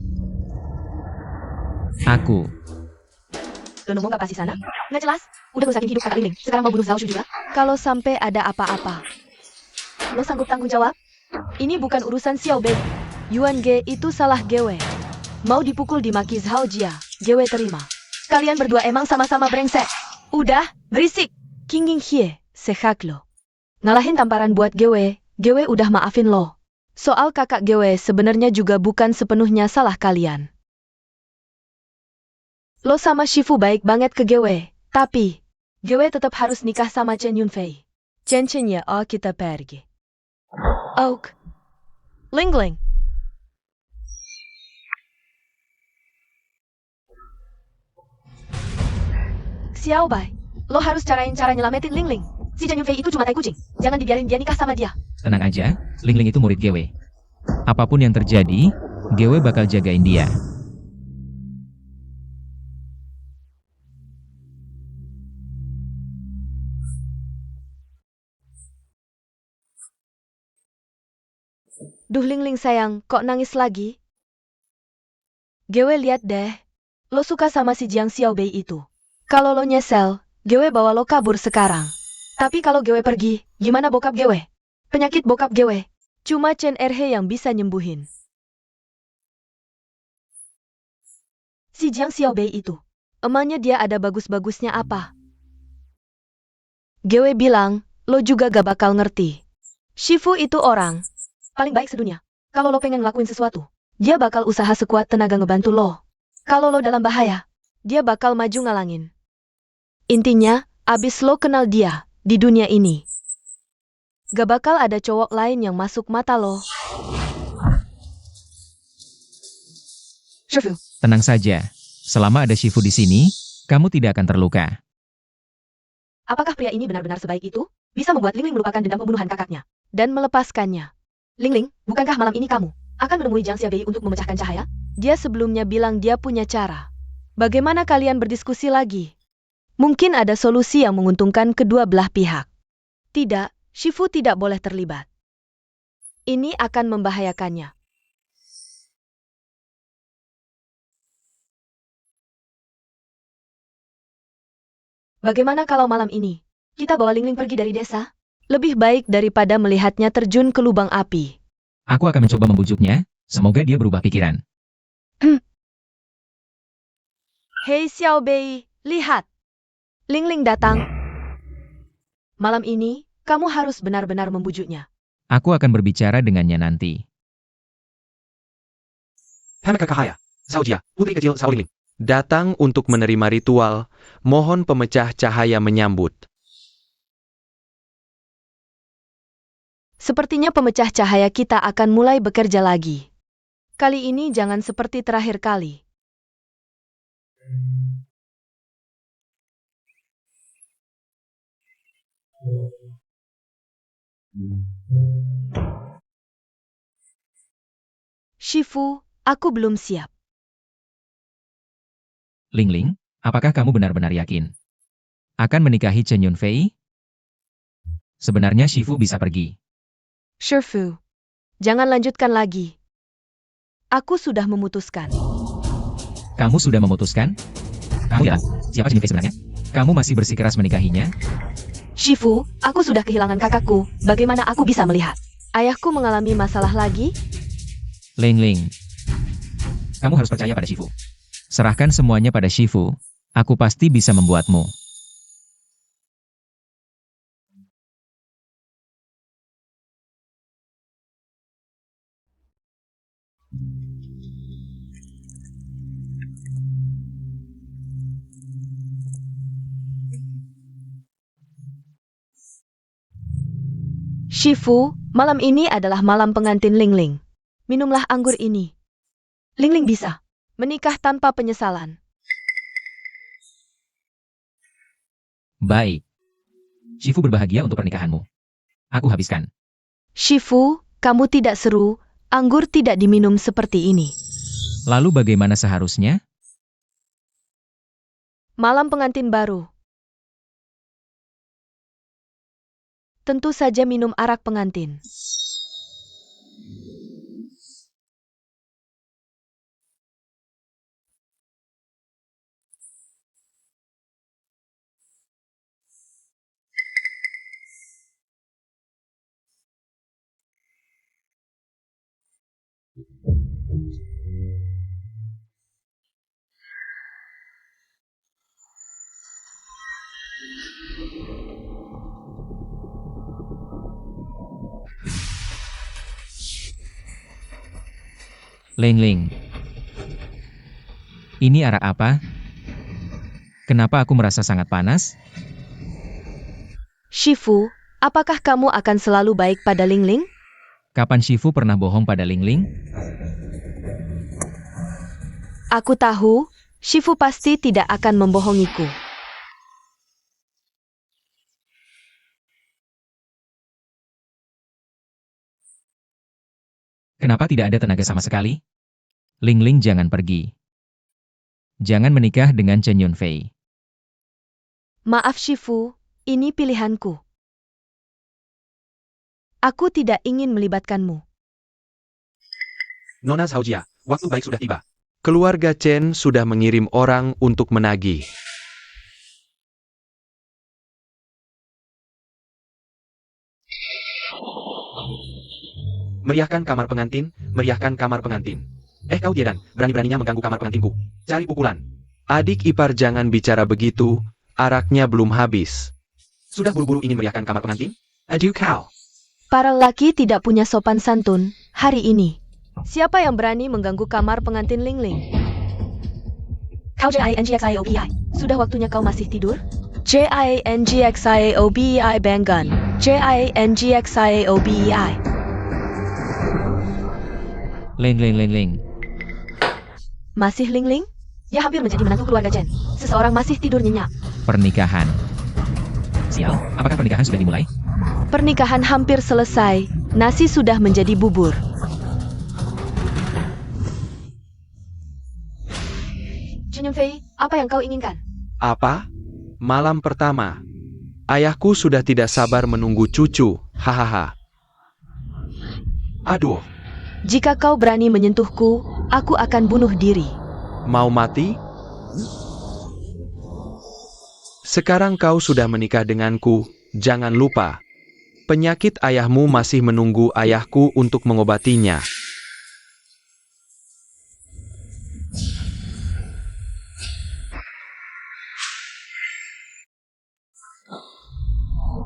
Aku. Lo nemu gak pasti sana? Nggak jelas. Udah rusakin hidup kakak Lingling. Sekarang mau bunuh Zhao Shu juga? Kalau sampai ada apa-apa, lo sanggup tanggung jawab? Ini bukan urusan Xiaobei. Yuan Ge itu salah Gewe. Mau dipukul dimaki Zhao Jia, Gewe terima. Kalian berdua emang sama-sama brengsek. Udah, berisik. Qingqing Hie, sehak lo. Ngalahin tamparan buat Gewe, Gewe udah maafin lo. Soal kakak Gewe sebenarnya juga bukan sepenuhnya salah kalian. Lo sama Shifu baik banget ke Gewe, tapi Gewe tetap harus nikah sama Chen Yunfei. Chen-chennya kita pergi. Oak. Lingling. Xiao Bai, lo harus carain cara nyelamatin Ling Ling. Si Jan Yunfei itu cuma tai kucing. Jangan dibiarin dia nikah sama dia. Tenang aja, Ling Ling itu murid GW. Apapun yang terjadi, GW bakal jagain dia. Duh Ling Ling sayang, kok nangis lagi? Gewe lihat deh, lo suka sama si Jiang Xiaobei itu. Kalau lo nyesel, Gewe bawa lo kabur sekarang. Tapi kalau Gewe pergi, gimana bokap Gewe? Penyakit bokap Gewe, cuma Chen Erhe yang bisa nyembuhin. Si Jiang Xiaobei itu, emangnya dia ada bagus-bagusnya apa? Gewe bilang, lo juga gak bakal ngerti. Shifu itu orang paling baik sedunia. Kalau lo pengen ngelakuin sesuatu, dia bakal usaha sekuat tenaga ngebantu lo. Kalau lo dalam bahaya, dia bakal maju ngalangin. Intinya, abis lo kenal dia, di dunia ini, gak bakal ada cowok lain yang masuk mata lo. Shifu, Tenang saja, selama ada Shifu di sini, kamu tidak akan terluka. apakah pria ini benar-benar sebaik itu? Bisa membuat Ling Ling melupakan dendam pembunuhan kakaknya dan melepaskannya. Ling Ling, bukankah malam ini kamu akan menemui Jiang Xiaobei untuk memecahkan cahaya? Dia sebelumnya bilang dia punya cara. Bagaimana kalian berdiskusi lagi? Mungkin ada solusi yang menguntungkan kedua belah pihak. Tidak, Shifu tidak boleh terlibat. Ini akan membahayakannya. Bagaimana kalau malam ini kita bawa Ling Ling pergi dari desa? Lebih baik daripada melihatnya terjun ke lubang api. Aku akan mencoba membujuknya, semoga dia berubah pikiran. Hei Xiaobei, lihat. Ling Ling datang. Malam ini, kamu harus benar-benar membujuknya. Aku akan berbicara dengannya nanti. Hai kakak Haya, Sao Jia, putri kecil Sao Ling Ling. Datang untuk menerima ritual, mohon pemecah cahaya menyambut. Sepertinya pemecah cahaya kita akan mulai bekerja lagi. Kali ini jangan seperti terakhir kali. Shifu, aku belum siap. Ling Ling, apakah kamu benar-benar yakin akan menikahi Chen Yunfei? Sebenarnya Shifu bisa pergi. Shifu, jangan lanjutkan lagi. Aku sudah memutuskan. Kamu sudah memutuskan? Kamu lihat, siapa Chen Yunfei sebenarnya? Kamu masih bersikeras menikahinya? Shifu, aku sudah kehilangan kakakku. Bagaimana aku bisa melihat ayahku mengalami masalah lagi? Ling Ling, kamu harus percaya pada Shifu. Serahkan semuanya pada Shifu. Aku pasti bisa membuatmu. Shifu, malam ini adalah malam pengantin Ling Ling. Minumlah anggur ini. Ling Ling bisa menikah tanpa penyesalan. Baik. Shifu berbahagia untuk pernikahanmu. Aku habiskan. Shifu, kamu tidak seru, anggur tidak diminum seperti ini. Lalu bagaimana seharusnya? Malam pengantin baru. Tentu saja minum arak pengantin. Ling Ling. Ini arak apa? Kenapa aku merasa sangat panas? Shifu, apakah kamu akan selalu baik pada Ling Ling? Kapan Shifu pernah bohong pada Ling Ling? Aku tahu, Shifu pasti tidak akan membohongiku. Kenapa tidak ada tenaga sama sekali? Ling Ling jangan pergi. Jangan menikah dengan Chen Yunfei. Maaf Shifu, ini pilihanku. Aku tidak ingin melibatkanmu. Nona Xiaojia, waktu baik sudah tiba. Keluarga Chen sudah mengirim orang untuk menagih. Meriahkan kamar pengantin, meriahkan kamar pengantin. Kau Tiedan, berani-beraninya mengganggu kamar pengantinku. Cari pukulan. Adik ipar jangan bicara begitu, araknya belum habis. Sudah buru-buru ingin meriahkan kamar pengantin? Aduh kau. Para lelaki tidak punya sopan santun hari ini. Siapa yang berani mengganggu kamar pengantin Ling Ling? Kau JINGXIAOBI. Sudah waktunya kau masih tidur? JINGXIAOBI Banggan. JINGXIAOBI. Ling. Masih Ling Ling? Ya hampir menjadi menantu keluarga Chen. Seseorang masih tidur nyenyak. Pernikahan. Sial, apakah pernikahan sudah dimulai? Pernikahan hampir selesai. Nasi sudah menjadi bubur. Chen Yunfei, apa yang kau inginkan? Apa? Malam pertama. Ayahku sudah tidak sabar menunggu cucu, hahaha. Aduh, Jika kau berani menyentuhku, aku akan bunuh diri. mau mati? Sekarang kau sudah menikah denganku, jangan lupa. Penyakit ayahmu masih menunggu ayahku untuk mengobatinya.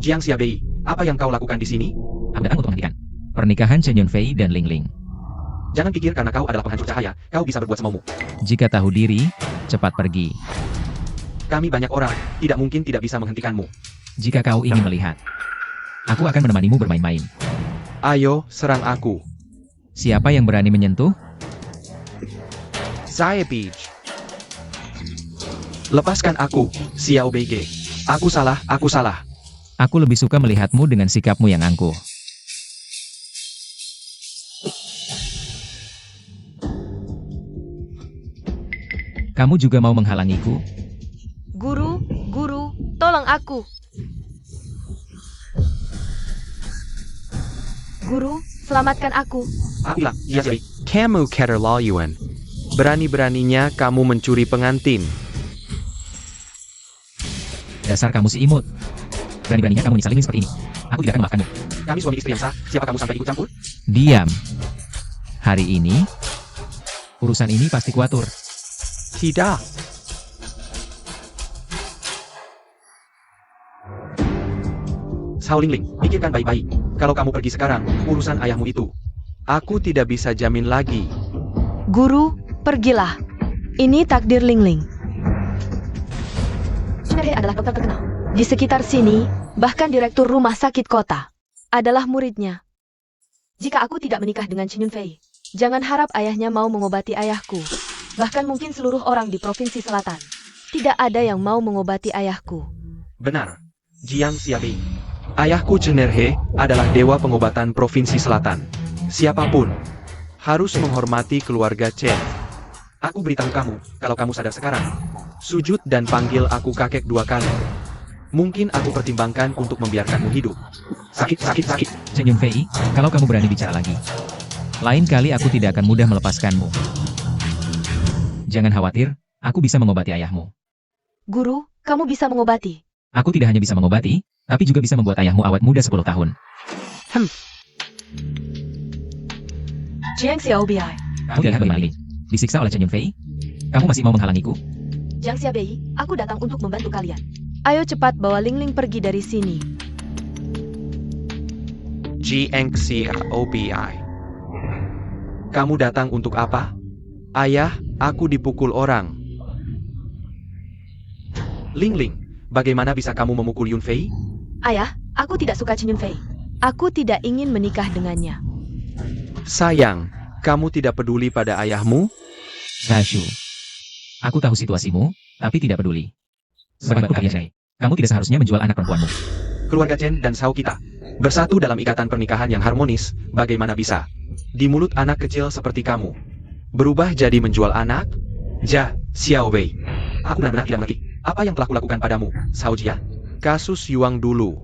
Jiang Xiabei, apa yang kau lakukan di sini? Aku datang untuk menghentikan pernikahan Chen Yunfei dan Ling Ling. Jangan pikir karena kau adalah penghancur cahaya, kau bisa berbuat semaumu. Jika tahu diri, cepat pergi. Kami banyak orang, tidak mungkin tidak bisa menghentikanmu. Jika kau ingin melihat, aku akan menemanimu bermain-main. Ayo, serang aku. Siapa yang berani menyentuh? Saya Peach. Lepaskan aku, Xiao Beige. Aku salah, aku salah. Aku lebih suka melihatmu dengan sikapmu yang angkuh. Kamu juga mau menghalangiku? Guru, tolong aku. Guru, selamatkan aku. Aku bilang, iya Xiaobei. Kamu keterlaluan. Berani-beraninya kamu mencuri pengantin. Dasar kamu si imut. Berani-beraninya kamu menyalimi seperti ini. Aku tidak akan memaafkanmu. Kami suami istri yang sah, siapa kamu sampai ikut campur? Diam. Hari ini, urusan ini pasti kuatur. Tidak. Xiao Lingling, pikirkan baik-baik. Kalau kamu pergi sekarang, urusan ayahmu itu. Aku tidak bisa jamin lagi. Guru, pergilah. Ini takdir Ling Ling. Sunarhe adalah dokter terkenal. Di sekitar sini, bahkan direktur rumah sakit kota adalah muridnya. Jika aku tidak menikah dengan Chen Yunfei, jangan harap ayahnya mau mengobati ayahku. Bahkan mungkin seluruh orang di Provinsi Selatan. Tidak ada yang mau mengobati ayahku. Benar. Jiang Xiabei. Ayahku Chen Erhe adalah dewa pengobatan Provinsi Selatan. Siapapun harus menghormati keluarga Chen. Aku beritahu kamu, kalau kamu sadar sekarang, sujud dan panggil aku kakek 2 kali. Mungkin aku pertimbangkan untuk membiarkanmu hidup. Sakit. Chen Yunfei, kalau kamu berani bicara lagi, lain kali aku tidak akan mudah melepaskanmu. Jangan khawatir, aku bisa mengobati ayahmu. Guru, kamu bisa mengobati. Aku tidak hanya bisa mengobati, tapi juga bisa membuat ayahmu awet muda 10 tahun. Jiang Xiaobi. Kamu tidak bagaimana ini? Disiksa oleh Chen Yunfei? Kamu masih mau menghalangiku? Jiang Xiaobei, aku datang untuk membantu kalian. Ayo cepat bawa Ling Ling pergi dari sini. GNCOBI. Kamu datang untuk apa? Ayah, aku dipukul orang. Ling Ling, bagaimana bisa kamu memukul Yunfei? Ayah, aku tidak suka Chen Yunfei. Aku tidak ingin menikah dengannya. Sayang, kamu tidak peduli pada ayahmu? Rashu. Aku tahu situasimu, tapi tidak peduli. Bagaimanapun kalian, kamu tidak seharusnya menjual anak perempuanmu. Keluarga Chen dan Sao kita. Bersatu dalam ikatan pernikahan yang harmonis, bagaimana bisa? Di mulut anak kecil seperti kamu. Berubah jadi menjual anak? Xiaowei. Aku benar-benar tidak mengerti. Apa yang telah kulakukan padamu, Xiao Jia? Kasus Yuang dulu.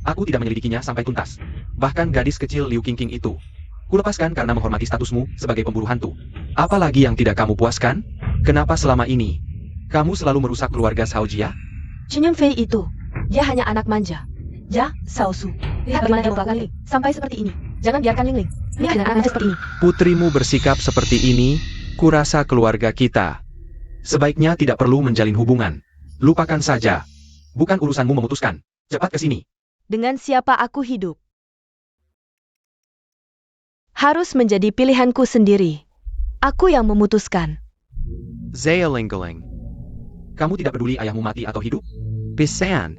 Aku tidak menyelidikinya sampai tuntas. Bahkan gadis kecil Liu Qingqing itu. Kulepaskan karena menghormati statusmu sebagai pemburu hantu. Apalagi yang tidak kamu puaskan? Kenapa selama ini kamu selalu merusak keluarga Xiao Jia? Chen Yunfei itu, dia hanya anak manja. Xiao Su, lihat bagaimana dia memperlakukan Ling, sampai seperti ini. Jangan biarkan Ling menikah dengan anak manja seperti ini. Putrimu bersikap seperti ini, kurasa keluarga kita sebaiknya tidak perlu menjalin hubungan. Lupakan saja. Bukan urusanmu memutuskan. Cepat ke sini. Dengan siapa aku hidup harus menjadi pilihanku sendiri. Aku yang memutuskan. Zailingling. Kamu tidak peduli ayahmu mati atau hidup? Pisan.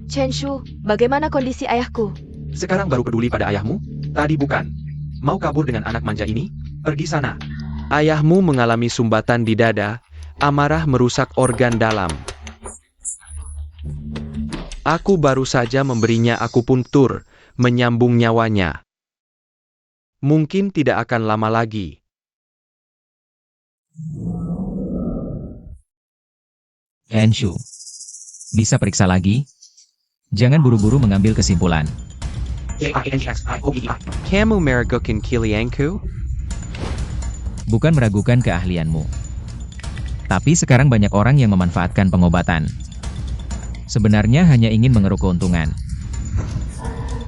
Chen Shu, bagaimana kondisi ayahku? Sekarang baru peduli pada ayahmu? Tadi bukan. Mau kabur dengan anak manja ini? Pergi sana. Ayahmu mengalami sumbatan di dada, amarah merusak organ dalam. Aku baru saja memberinya akupunktur, menyambung nyawanya. Mungkin tidak akan lama lagi. Enshu. Bisa periksa lagi? Jangan buru-buru mengambil kesimpulan. Kamu meragukan kilianku? Bukan meragukan keahlianmu. Tapi sekarang banyak orang yang memanfaatkan pengobatan. Sebenarnya hanya ingin mengeruk keuntungan.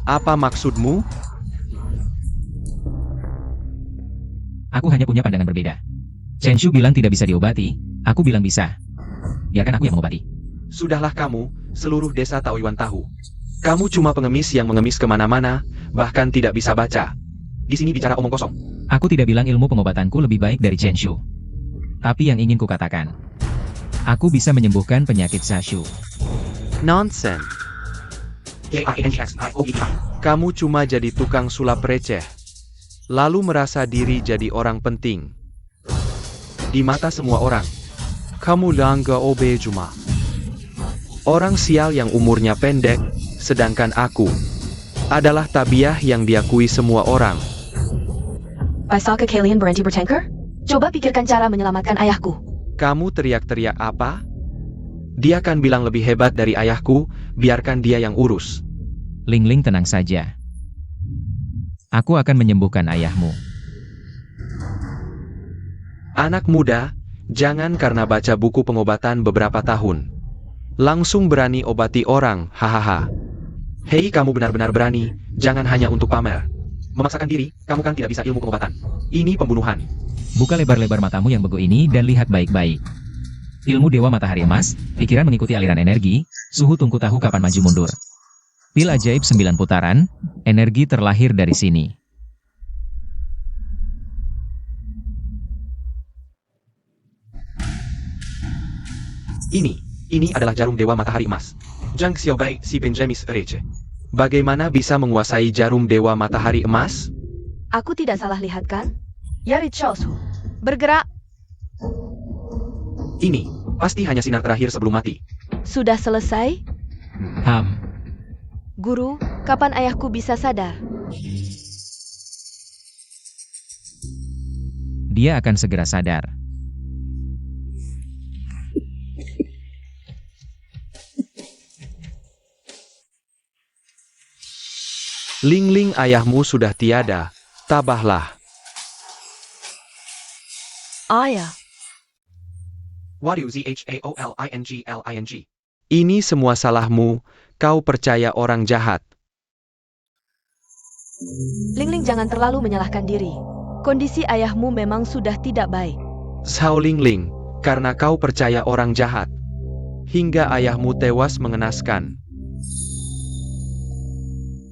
Apa maksudmu? Aku hanya punya pandangan berbeda. Chen Shu bilang tidak bisa diobati, aku bilang bisa. Biarkan aku yang mengobati. Sudahlah kamu, seluruh desa Taoyuan tahu. Kamu cuma pengemis yang mengemis kemana-mana, bahkan tidak bisa baca. Di sini bicara omong kosong. Aku tidak bilang ilmu pengobatanku lebih baik dari Chen Shu. Tapi yang ingin kukatakan, aku bisa menyembuhkan penyakit Sashu. Nonsense. Kamu cuma jadi tukang sulap receh. Lalu merasa diri jadi orang penting. Di mata semua orang, kamu langga obe cuma orang sial yang umurnya pendek, sedangkan aku adalah tabiah yang diakui semua orang. Bisakah kalian berhenti bertengkar? Coba pikirkan cara menyelamatkan ayahku. Kamu teriak-teriak apa? Dia kan bilang lebih hebat dari ayahku, biarkan dia yang urus. Ling tenang saja. Aku akan menyembuhkan ayahmu. Anak muda, jangan karena baca buku pengobatan beberapa tahun langsung berani obati orang, hahaha. Hei, kamu benar-benar berani, jangan hanya untuk pamer. Memaksakan diri, kamu kan tidak bisa ilmu pengobatan. Ini pembunuhan. Buka lebar-lebar matamu yang bego ini dan lihat baik-baik. Ilmu Dewa Matahari Emas, pikiran mengikuti aliran energi, suhu tungku tahu kapan maju mundur. Pil ajaib 9 putaran, energi terlahir dari sini. Ini adalah jarum Dewa Matahari Emas. Zhang Xiaobai si Benjamis Rece. Bagaimana bisa menguasai jarum Dewa Matahari Emas? Aku tidak salah lihat kan? Yari Chaosu, bergerak. Ini pasti hanya sinar terakhir sebelum mati. Sudah selesai? Guru, kapan ayahku bisa sadar? Dia akan segera sadar. Ling, ayahmu sudah tiada, tabahlah. Ayah. Waduh, Ini semua salahmu, kau percaya orang jahat. Ling jangan terlalu menyalahkan diri. Kondisi ayahmu memang sudah tidak baik. Xiao Ling, karena kau percaya orang jahat. Hingga ayahmu tewas mengenaskan.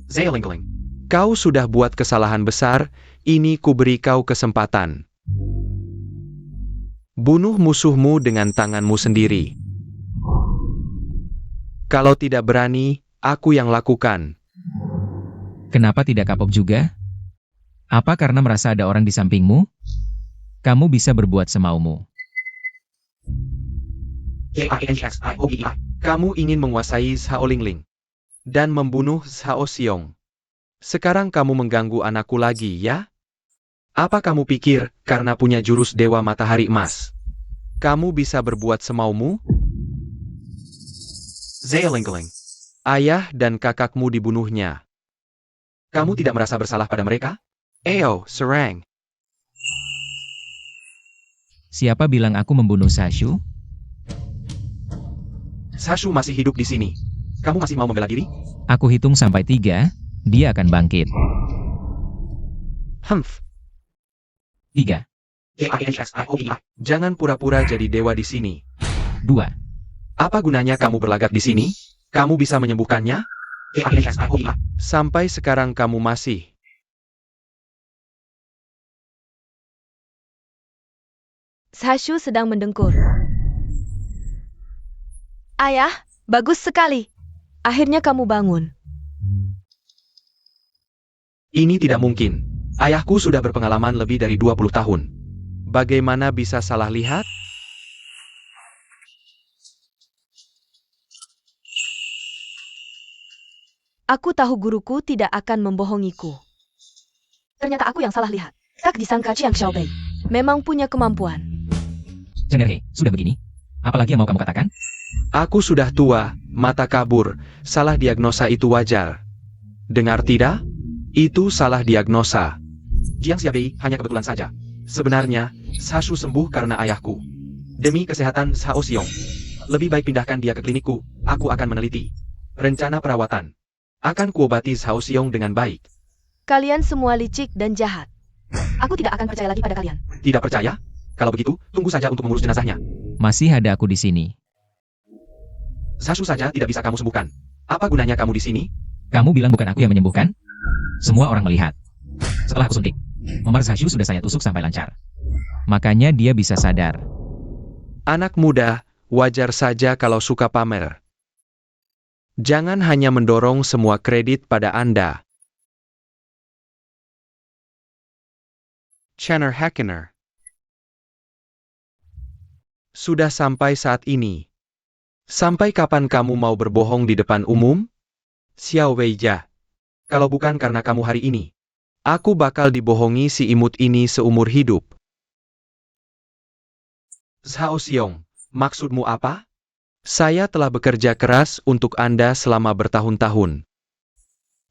Zailingling, kau sudah buat kesalahan besar, ini kuberi kau kesempatan. Bunuh musuhmu dengan tanganmu sendiri. Kalau tidak berani, aku yang lakukan. Kenapa tidak kapok juga? Apa karena merasa ada orang di sampingmu? Kamu bisa berbuat semaumu. Kamu ingin menguasai Zhao Lingling dan membunuh Zhao Xiong. Sekarang kamu mengganggu anakku lagi, ya? Apa kamu pikir, karena punya jurus Dewa Matahari Emas, kamu bisa berbuat semaumu? Zhao Lingling, ayah dan kakakmu dibunuhnya. Kamu tidak merasa bersalah pada mereka? Ayo, serang. Siapa bilang aku membunuh Sashu? Sashu masih hidup di sini. Kamu masih mau membela diri? Aku hitung sampai 3, dia akan bangkit. Humph. 3, Jangan pura-pura jadi dewa di sini. 2, Apa gunanya kamu berlagak di sini? Kamu bisa menyembuhkannya? Sampai sekarang kamu masih. Sashu sedang mendengkur. Ayah, bagus sekali. Akhirnya kamu bangun. Ini tidak mungkin. Ayahku sudah berpengalaman lebih dari 20 tahun. Bagaimana bisa salah lihat? Aku tahu guruku tidak akan membohongiku. Ternyata aku yang salah lihat. Tak disangka Chiang Xiaobei memang punya kemampuan. Chen Erhe, sudah begini? Apalagi yang mau kamu katakan? Aku sudah tua, mata kabur, salah diagnosa itu wajar. Dengar tidak? Itu salah diagnosa. Jiang Xiabei hanya kebetulan saja. Sebenarnya, Sashu sembuh karena ayahku. Demi kesehatan Zhao Xiong, lebih baik pindahkan dia ke klinikku. Aku akan meneliti rencana perawatan. Akan kuobati Zhao Xiong dengan baik. Kalian semua licik dan jahat. Aku tidak akan percaya lagi pada kalian. Tidak percaya? Kalau begitu, tunggu saja untuk mengurus jenazahnya. Masih ada aku di sini. Sashu saja tidak bisa kamu sembuhkan. Apa gunanya kamu di sini? Kamu bilang bukan aku yang menyembuhkan? Semua orang melihat. Setelah aku suntik, memar Sashu sudah saya tusuk sampai lancar. Makanya dia bisa sadar. Anak muda, wajar saja kalau suka pamer. Jangan hanya mendorong semua kredit pada Anda. Channer Hackener. Sudah sampai saat ini. Sampai kapan kamu mau berbohong di depan umum? Xiao Weijia. Kalau bukan karena kamu hari ini, aku bakal dibohongi si imut ini seumur hidup. Zhao Xiong, maksudmu apa? Saya telah bekerja keras untuk Anda selama bertahun-tahun.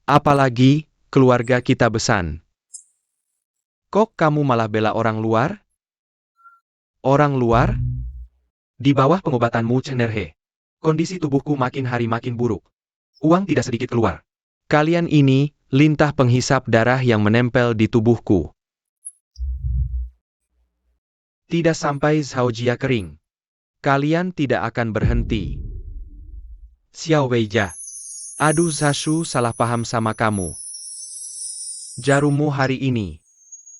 Apalagi, keluarga kita besan. Kok kamu malah bela orang luar? Orang luar? Di bawah pengobatanmu, Chen Erhe, kondisi tubuhku makin hari makin buruk. Uang tidak sedikit keluar. Kalian ini, lintah penghisap darah yang menempel di tubuhku. Tidak sampai Zhao Jia kering. Kalian tidak akan berhenti. Xiao Weijia. Aduh, Sashu salah paham sama kamu. Jarummu hari ini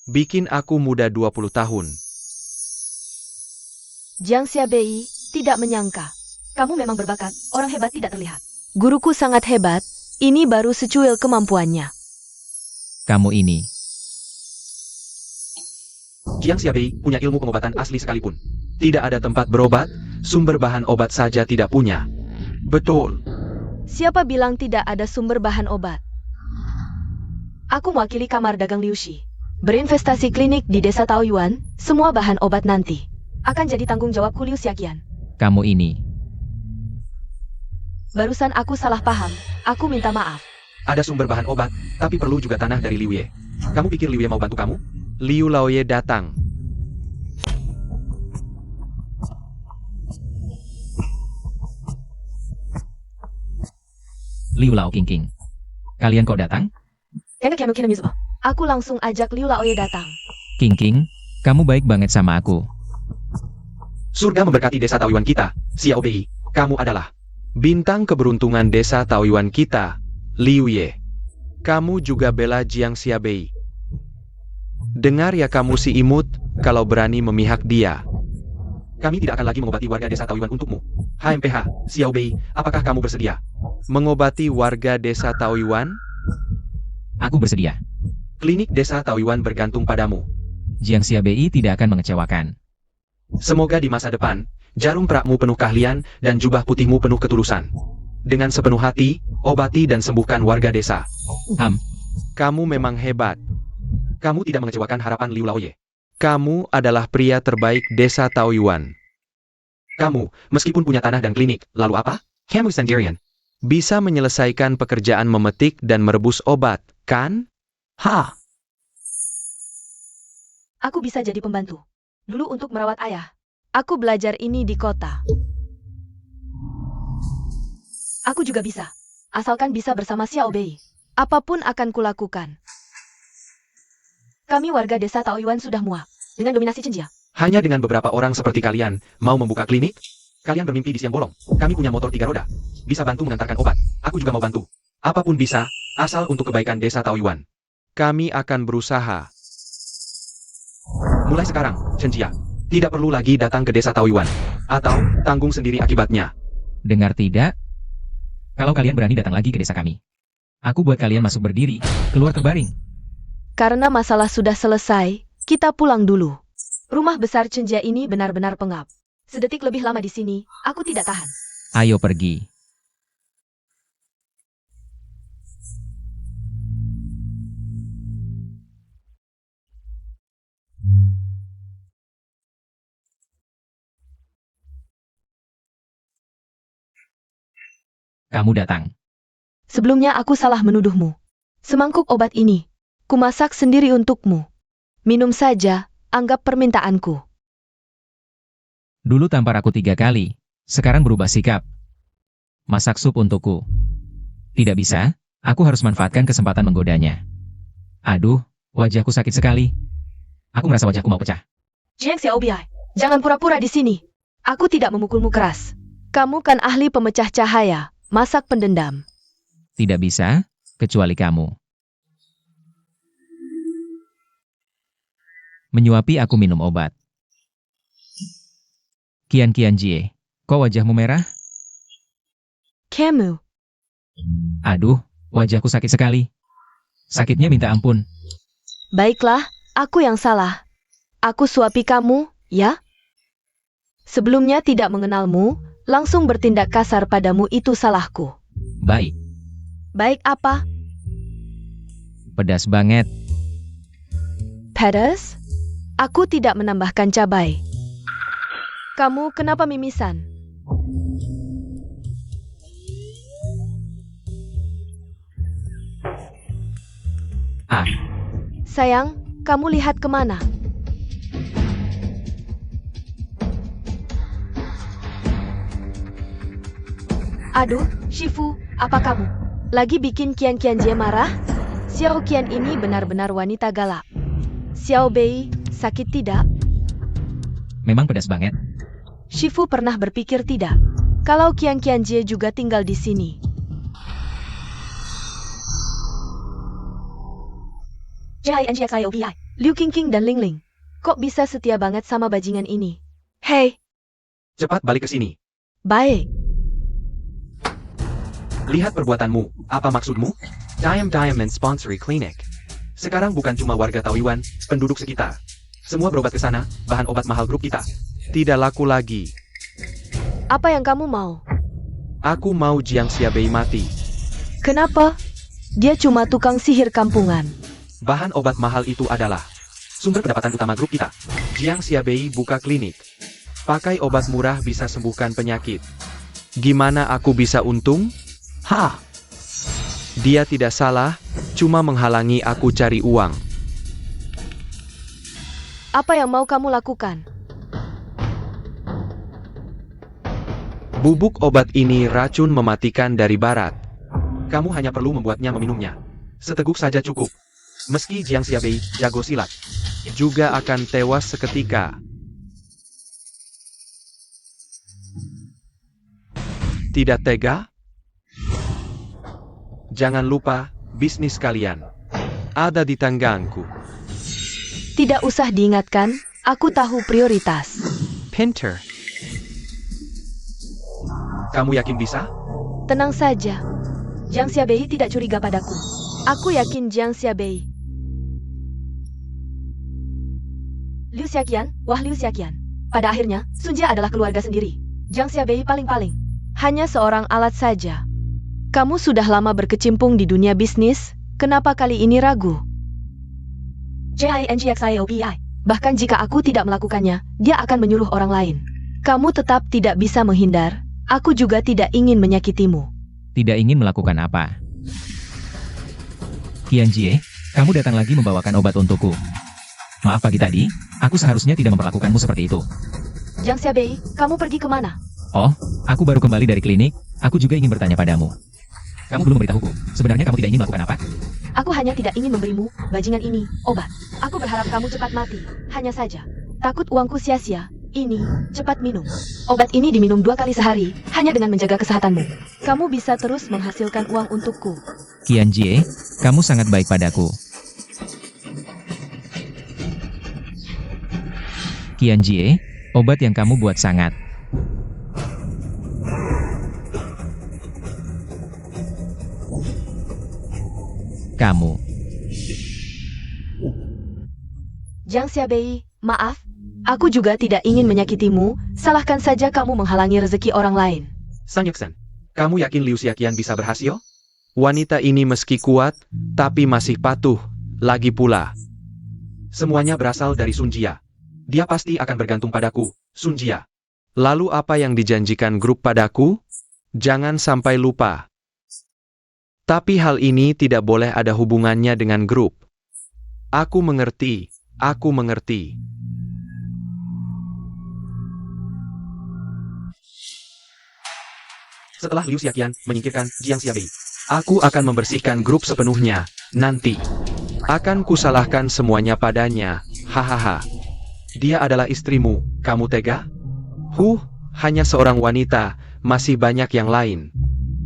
bikin aku muda 20 tahun. Jiang Xiabei tidak menyangka. Kamu memang berbakat, orang hebat tidak terlihat. Guruku sangat hebat, ini baru secuil kemampuannya. Kamu ini. Jiang Xiabei punya ilmu pengobatan asli sekalipun. Tidak ada tempat berobat, sumber bahan obat saja tidak punya. Betul. Siapa bilang tidak ada sumber bahan obat? Aku mewakili kamar dagang Liushi. Berinvestasi klinik di desa Taoyuan, semua bahan obat nanti akan jadi tanggung jawabku Liu Xiaqian. Kamu ini. Barusan aku salah paham, aku minta maaf. Ada sumber bahan obat, tapi perlu juga tanah dari Liu Ye. Kamu pikir Liu Ye mau bantu kamu? Liu Laoye datang. Liu Lao Qingqing. Kalian kok datang? Aku langsung ajak Liu Laoye datang. Qingqing, kamu baik banget sama aku. Surga memberkati desa Taoyuan kita, Xiao Bei. Kamu adalah bintang keberuntungan desa Taoyuan kita, Liu Ye. Kamu juga bela Jiang Xiabei. Dengar ya kamu si imut, kalau berani memihak dia. Kami tidak akan lagi mengobati warga desa Taoyuan untukmu. HMPH, Xiao Bei, apakah kamu bersedia mengobati warga desa Taoyuan? Aku bersedia. Klinik desa Taoyuan bergantung padamu. Jiang Xiabei tidak akan mengecewakan. Semoga di masa depan, Jarum perakmu penuh keahlian dan jubah putihmu penuh ketulusan. Dengan sepenuh hati, obati dan sembuhkan warga desa. Kamu memang hebat. Kamu tidak mengecewakan harapan Liu Laoye. Kamu adalah pria terbaik desa Taoyuan. Kamu, meskipun punya tanah dan klinik, lalu apa? Kamu sendirian. Bisa menyelesaikan pekerjaan memetik dan merebus obat, kan? Aku bisa jadi pembantu. Dulu untuk merawat ayah. Aku belajar ini di kota. Aku juga bisa. Asalkan bisa bersama Xiao Bei. Apapun akan kulakukan. Kami warga desa Taoyuan sudah muak dengan dominasi Chen Jia. Hanya dengan beberapa orang seperti kalian, mau membuka klinik? Kalian bermimpi di siang bolong. Kami punya motor 3 roda. Bisa bantu mengantarkan obat. Aku juga mau bantu. Apapun bisa, asal untuk kebaikan desa Taoyuan. Kami akan berusaha. Mulai sekarang, Chen Jia, tidak perlu lagi datang ke desa Taoyuan. Atau, tanggung sendiri akibatnya. Dengar tidak? Kalau kalian berani datang lagi ke desa kami, aku buat kalian masuk berdiri, keluar terbaring. Karena masalah sudah selesai, kita pulang dulu. Rumah besar Chen Jia ini benar-benar pengap. Sedetik lebih lama di sini, aku tidak tahan. Ayo pergi. Kamu datang. Sebelumnya aku salah menuduhmu. Semangkuk obat ini, kumasak sendiri untukmu. Minum saja, anggap permintaanku. Dulu tampar aku 3 kali, sekarang berubah sikap. Masak sup untukku. Tidak bisa, aku harus manfaatkan kesempatan menggodanya. Aduh, wajahku sakit sekali. Aku merasa wajahku mau pecah. Jiang Xiaobiai, jangan pura-pura di sini. Aku tidak memukulmu keras. Kamu kan ahli pemecah cahaya, masak pendendam. Tidak bisa, kecuali kamu. Menyuapi aku minum obat. Kian Jie, kok wajahmu merah? Kamu, Aduh, wajahku sakit sekali. Sakitnya minta ampun. baiklah, aku yang salah. Aku suapi kamu, ya? Sebelumnya tidak mengenalmu, langsung bertindak kasar padamu itu salahku. Baik, Baik apa? pedas banget. Pedas? Aku tidak menambahkan cabai. Kamu kenapa mimisan? Ah, Sayang, kamu lihat kemana? Aduh, Shifu, apa kamu? Lagi bikin Kian Jie marah? Xiao Qian ini benar-benar wanita galak. Xiao Bei, sakit tidak? memang pedas banget. Shifu pernah berpikir tidak? Kalau Kian Jie juga tinggal di sini. Liu Qingqing dan Ling Ling. Kok bisa setia banget sama bajingan ini? Hei, Cepat balik ke sini. baik. Lihat perbuatanmu, apa maksudmu? Diamond Sponsory Clinic. Sekarang bukan cuma warga Taoyuan, penduduk sekitar. Semua berobat ke sana, bahan obat mahal grup kita. Tidak laku lagi. Apa yang kamu mau? Aku mau Jiang Xiabei mati. Kenapa? Dia cuma tukang sihir kampungan. Bahan obat mahal itu adalah sumber pendapatan utama grup kita. Jiang Xiabei buka klinik. Pakai obat murah bisa sembuhkan penyakit. Gimana aku bisa untung? Dia tidak salah, cuma menghalangi aku cari uang. Apa yang mau kamu lakukan? Bubuk obat ini racun mematikan dari barat. Kamu hanya perlu membuatnya meminumnya. Seteguk saja cukup. Meski Jiang Xiabei jago silat, juga akan tewas seketika. Tidak tega? Jangan lupa, bisnis kalian ada di tanganku. Tidak usah diingatkan, aku tahu prioritas. Pinter. Kamu yakin bisa? Tenang saja. Jiang Xiabei tidak curiga padaku. Aku yakin Jiang Xiabei. Liu Xiaqian, wah Liu Xiaqian. Pada akhirnya, Sunjia adalah keluarga sendiri. Jiang Xiaobei paling-paling hanya seorang alat saja. Kamu sudah lama berkecimpung di dunia bisnis, kenapa kali ini ragu? JINGXIOBI. Bahkan jika aku tidak melakukannya, dia akan menyuruh orang lain. Kamu tetap tidak bisa menghindar. Aku juga tidak ingin menyakitimu. Tidak ingin melakukan apa? Qianjie, kamu datang lagi membawakan obat untukku. Maaf pagi tadi, aku seharusnya tidak memperlakukanmu seperti itu. Jiang Xiaobei, kamu pergi kemana? Oh, aku baru kembali dari klinik, aku juga ingin bertanya padamu. Kamu belum memberitahuku, sebenarnya kamu tidak ingin melakukan apa? Aku hanya tidak ingin memberimu, bajingan ini, obat. Aku berharap kamu cepat mati, hanya saja. Takut uangku sia-sia. Ini, cepat minum. Obat ini diminum 2 kali sehari, hanya dengan menjaga kesehatanmu. Kamu bisa terus menghasilkan uang untukku. Qianjie, kamu sangat baik padaku. Qianjie, obat yang kamu buat sangat. Kamu. Jiang Xiaobei, maaf. Aku juga tidak ingin menyakitimu, salahkan saja kamu menghalangi rezeki orang lain. Sang Yeksen, kamu yakin Liu Xiaqian bisa berhasil? Wanita ini meski kuat, tapi masih patuh. Lagi pula, semuanya berasal dari Sunjia. Dia pasti akan bergantung padaku, Sunjia. Lalu apa yang dijanjikan grup padaku? Jangan sampai lupa. Tapi hal ini tidak boleh ada hubungannya dengan grup. Aku mengerti, aku mengerti. Setelah Liu Xiaqian menyingkirkan Jiang Xiaobei, aku akan membersihkan grup sepenuhnya. Nanti akan kusalahkan semuanya padanya. Hahaha. Dia adalah istrimu, kamu tega? Hanya seorang wanita, masih banyak yang lain.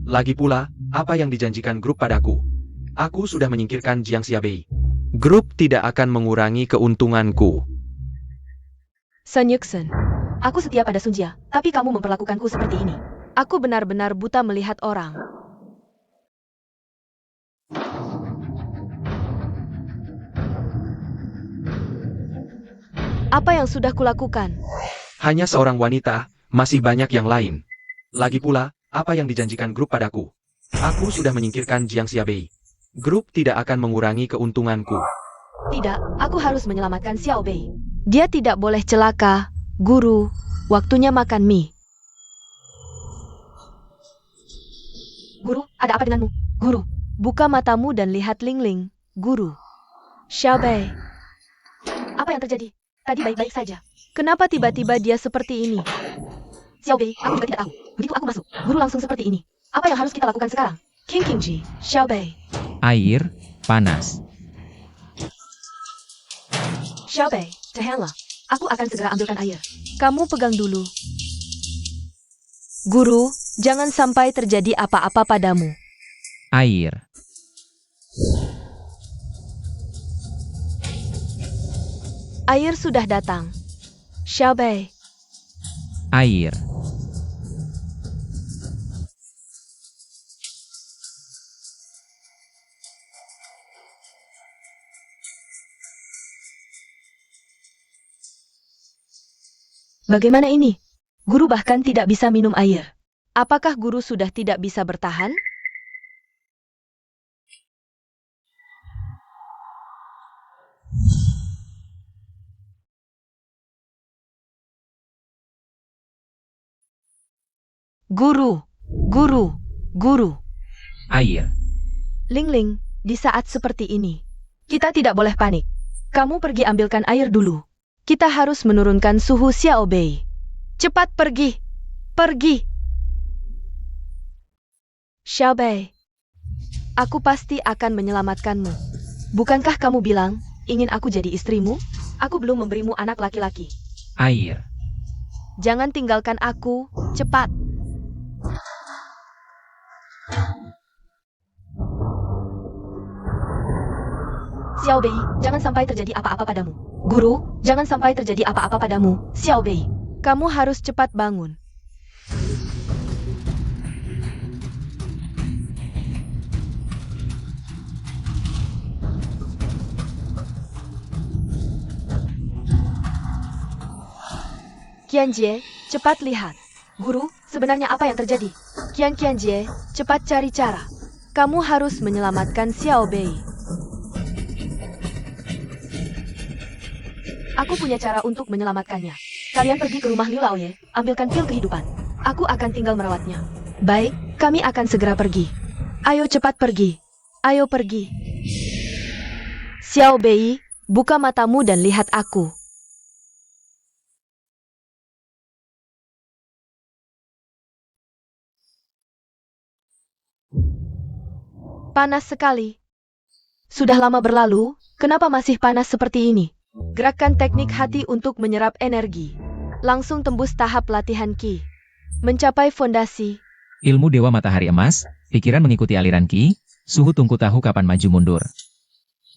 Lagi pula, apa yang dijanjikan grup padaku? Aku sudah menyingkirkan Jiang Xiaobei. Grup tidak akan mengurangi keuntunganku. Sun Yuksen, aku setia pada Sunjia, tapi kamu memperlakukanku seperti ini. Aku benar-benar buta melihat orang. Apa yang sudah kulakukan? Hanya seorang wanita, masih banyak yang lain. Lagi pula, apa yang dijanjikan grup padaku? Aku sudah menyingkirkan Jiang Xiaobei. Grup tidak akan mengurangi keuntunganku. Tidak, aku harus menyelamatkan Xiao Bei. Dia tidak boleh celaka. Guru, waktunya makan mie. Guru, ada apa denganmu? Guru, buka matamu dan lihat Ling Ling. Guru. Xiao Bei. Apa yang terjadi? Tadi baik-baik saja. Kenapa tiba-tiba dia seperti ini? Xiao Bei, aku juga tidak tahu. Begitu aku masuk, guru langsung seperti ini. Apa yang harus kita lakukan sekarang? King Ji, Xiao Bei. Air, panas. Xiao Bei, tahanlah. Aku akan segera ambilkan air. Kamu pegang dulu. Guru, jangan sampai terjadi apa-apa padamu. Air. Air sudah datang. Xiao Bei. Air. Bagaimana ini? Guru bahkan tidak bisa minum air. Apakah guru sudah tidak bisa bertahan? Guru, guru, guru. Air. Ling Ling, di saat seperti ini, kita tidak boleh panik. Kamu pergi ambilkan air dulu. Kita harus menurunkan suhu Xiao Bei. Cepat pergi. Pergi. Xiao Bei, aku pasti akan menyelamatkanmu. Bukankah kamu bilang, ingin aku jadi istrimu? Aku belum memberimu anak laki-laki. Air. Jangan tinggalkan aku, cepat. Xiao Bei, jangan sampai terjadi apa-apa padamu. Guru, jangan sampai terjadi apa-apa padamu. Xiao Bei, kamu harus cepat bangun. Qianjie, cepat lihat. Guru, sebenarnya apa yang terjadi? Qianjie, cepat cari cara. Kamu harus menyelamatkan Xiao Bei. Aku punya cara untuk menyelamatkannya. Kalian pergi ke rumah Liu Laoye, ambilkan pil kehidupan. Aku akan tinggal merawatnya. Baik, kami akan segera pergi. Ayo cepat pergi. Ayo pergi. Xiao Bei, buka matamu dan lihat aku. Panas sekali. Sudah lama berlalu, kenapa masih panas seperti ini? Gerakan teknik hati untuk menyerap energi. Langsung tembus tahap latihan Qi. Mencapai fondasi. Ilmu Dewa Matahari Emas, pikiran mengikuti aliran Qi, suhu tungku tahu kapan maju mundur.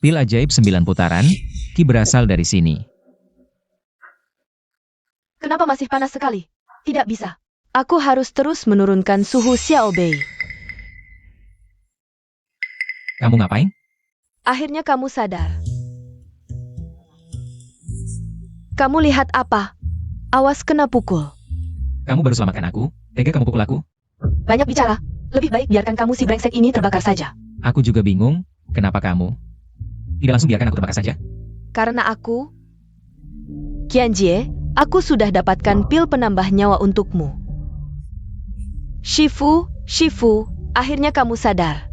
Pil ajaib 9 putaran, Qi berasal dari sini. Kenapa masih panas sekali? Tidak bisa. Aku harus terus menurunkan suhu Xiao Bei. Kamu ngapain? Akhirnya kamu sadar. Kamu lihat apa? Awas kena pukul. Kamu baru selamatkan aku, tega kamu pukul aku? Banyak bicara. Lebih baik biarkan kamu si brengsek ini terbakar saja. Aku juga bingung, kenapa kamu? Tidak langsung biarkan aku terbakar saja? Karena aku... Qianjie, aku sudah dapatkan pil penambah nyawa untukmu. Shifu, akhirnya kamu sadar.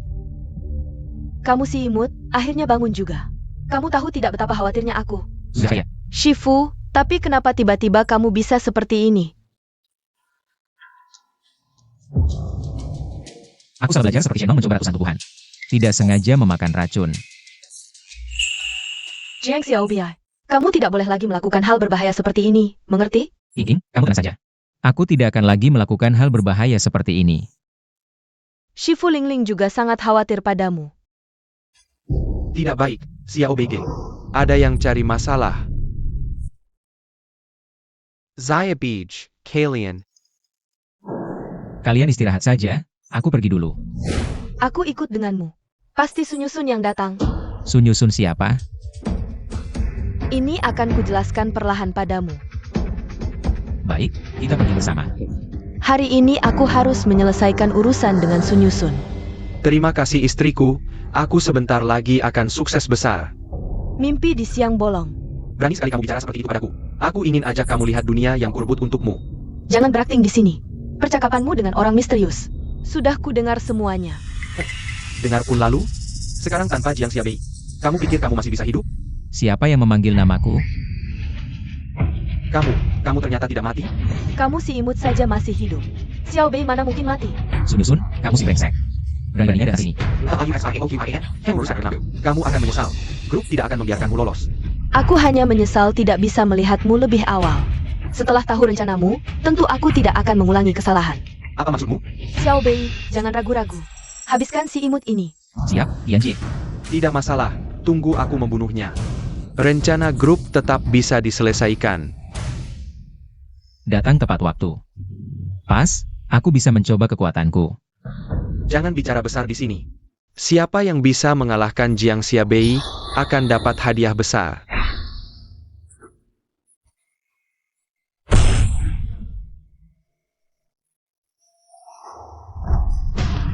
Kamu si imut, akhirnya bangun juga. Kamu tahu tidak betapa khawatirnya aku. Sudah ya. Shifu, tapi kenapa tiba-tiba kamu bisa seperti ini? Aku salah belajar seperti Shenong mencoba ratusan tumbuhan. Tidak sengaja memakan racun. Jiang Xiaobai, kamu tidak boleh lagi melakukan hal berbahaya seperti ini, mengerti? Ying, kamu tenang saja. Aku tidak akan lagi melakukan hal berbahaya seperti ini. Shifu Lingling juga sangat khawatir padamu. Tidak baik, Xiao Bei. Ada yang cari masalah. Zaya Beach, Kalian. Kalian istirahat saja, aku pergi dulu. Aku ikut denganmu. Pasti Sunyusun yang datang. Sunyusun siapa? Ini akan kujelaskan perlahan padamu. Baik, kita pergi bersama. Hari ini aku harus menyelesaikan urusan dengan Sunyusun. Terima kasih istriku, aku sebentar lagi akan sukses besar. Mimpi di siang bolong. Berani sekali kamu bicara seperti itu padaku. Aku ingin ajak kamu lihat dunia yang kurebut untukmu. Jangan berakting di sini. Percakapanmu dengan orang misterius. Sudah ku dengar semuanya. Dengar pun lalu? Sekarang tanpa Jiang Xiaobei. Kamu pikir kamu masih bisa hidup? Siapa yang memanggil namaku? Kamu ternyata tidak mati? Kamu si imut saja masih hidup. Xiao Bei mana mungkin mati? Sunyusun, kamu si brengsek. Berani-beraninya datang sini. Kamu akan menyesal. Grup tidak akan membiarkanmu lolos. Aku hanya menyesal tidak bisa melihatmu lebih awal. Setelah tahu rencanamu, tentu aku tidak akan mengulangi kesalahan. Apa maksudmu? Xiao Bei, jangan ragu-ragu. Habiskan si imut ini. Siap, Yanji. Tidak masalah, tunggu aku membunuhnya. Rencana grup tetap bisa diselesaikan. Datang tepat waktu. Pas, aku bisa mencoba kekuatanku. Jangan bicara besar di sini. Siapa yang bisa mengalahkan Jiang Xiaobei akan dapat hadiah besar.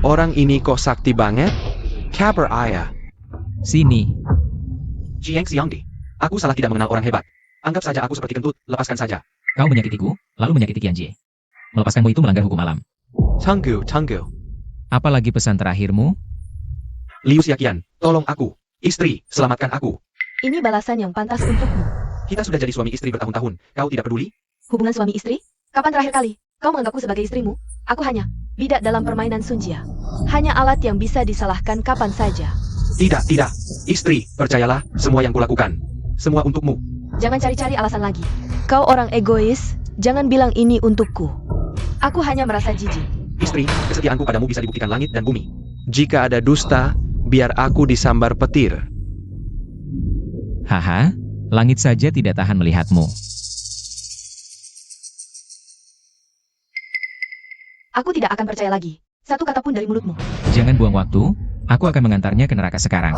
Orang ini kok sakti banget? Kabar ayah. Sini. Jiang Xiangdi. Aku salah tidak mengenal orang hebat. Anggap saja aku seperti kentut, lepaskan saja. Kau menyakitiku, lalu menyakiti Qianjie. Melepaskanmu itu melanggar hukum alam. Tunggu. Apalagi pesan terakhirmu? Liu Xiaqian, tolong aku. Istri, selamatkan aku. Ini balasan yang pantas untukmu. Kita sudah jadi suami istri bertahun-tahun. Kau tidak peduli? Hubungan suami istri? Kapan terakhir kali kau menganggapku sebagai istrimu? Aku hanya bidak dalam permainan Sunjia. Hanya alat yang bisa disalahkan kapan saja. Tidak. Istri, percayalah, semua yang kulakukan. Semua untukmu. Jangan cari-cari alasan lagi. Kau orang egois, jangan bilang ini untukku. Aku hanya merasa jijik. Istri, kesetiaanku padamu bisa dibuktikan langit dan bumi. Jika ada dusta, biar aku disambar petir. Haha, langit saja tidak tahan melihatmu. Aku tidak akan percaya lagi. Satu kata pun dari mulutmu. Jangan buang waktu, aku akan mengantarnya ke neraka sekarang.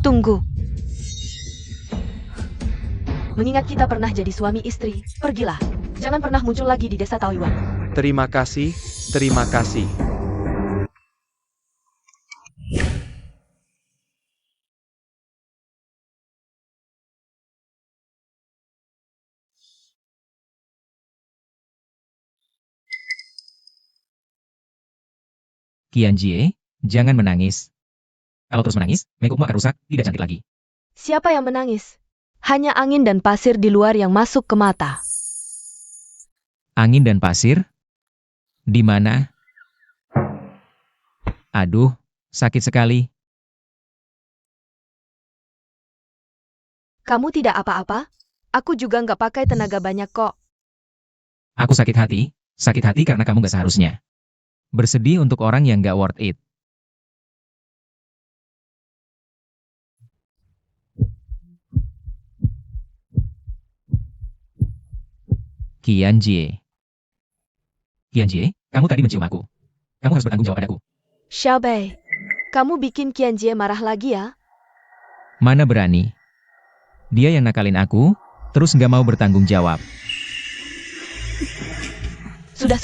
Tunggu. Mengingat kita pernah jadi suami istri, pergilah. Jangan pernah muncul lagi di desa Taoyuan. Terima kasih, terima kasih. Qianjie, jangan menangis. Kalau terus menangis, makeupmu akan rusak, tidak cantik lagi. Siapa yang menangis? Hanya angin dan pasir di luar yang masuk ke mata. Angin dan pasir? Di mana? Aduh, sakit sekali. Kamu tidak apa-apa? Aku juga nggak pakai tenaga banyak kok. Aku sakit hati karena kamu gak seharusnya. Bersedih untuk orang yang gak worth it. Qianjie. Qianjie, kamu tadi mencium aku. Kamu harus bertanggung jawab padaku. Xiaobei, kamu bikin Qianjie marah lagi ya? Mana berani? Dia yang nakalin aku, terus gak mau bertanggung jawab. Sudah,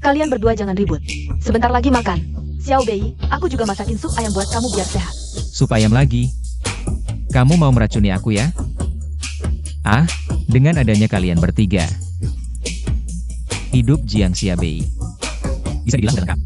kalian berdua jangan ribut. Sebentar lagi makan. Xiaobei, aku juga masakin sup ayam buat kamu biar sehat. Sup ayam lagi. Kamu mau meracuni aku ya? Ah, dengan adanya kalian bertiga. Hidup Jiang Xiabei. Bisa dibilang udah lengkap.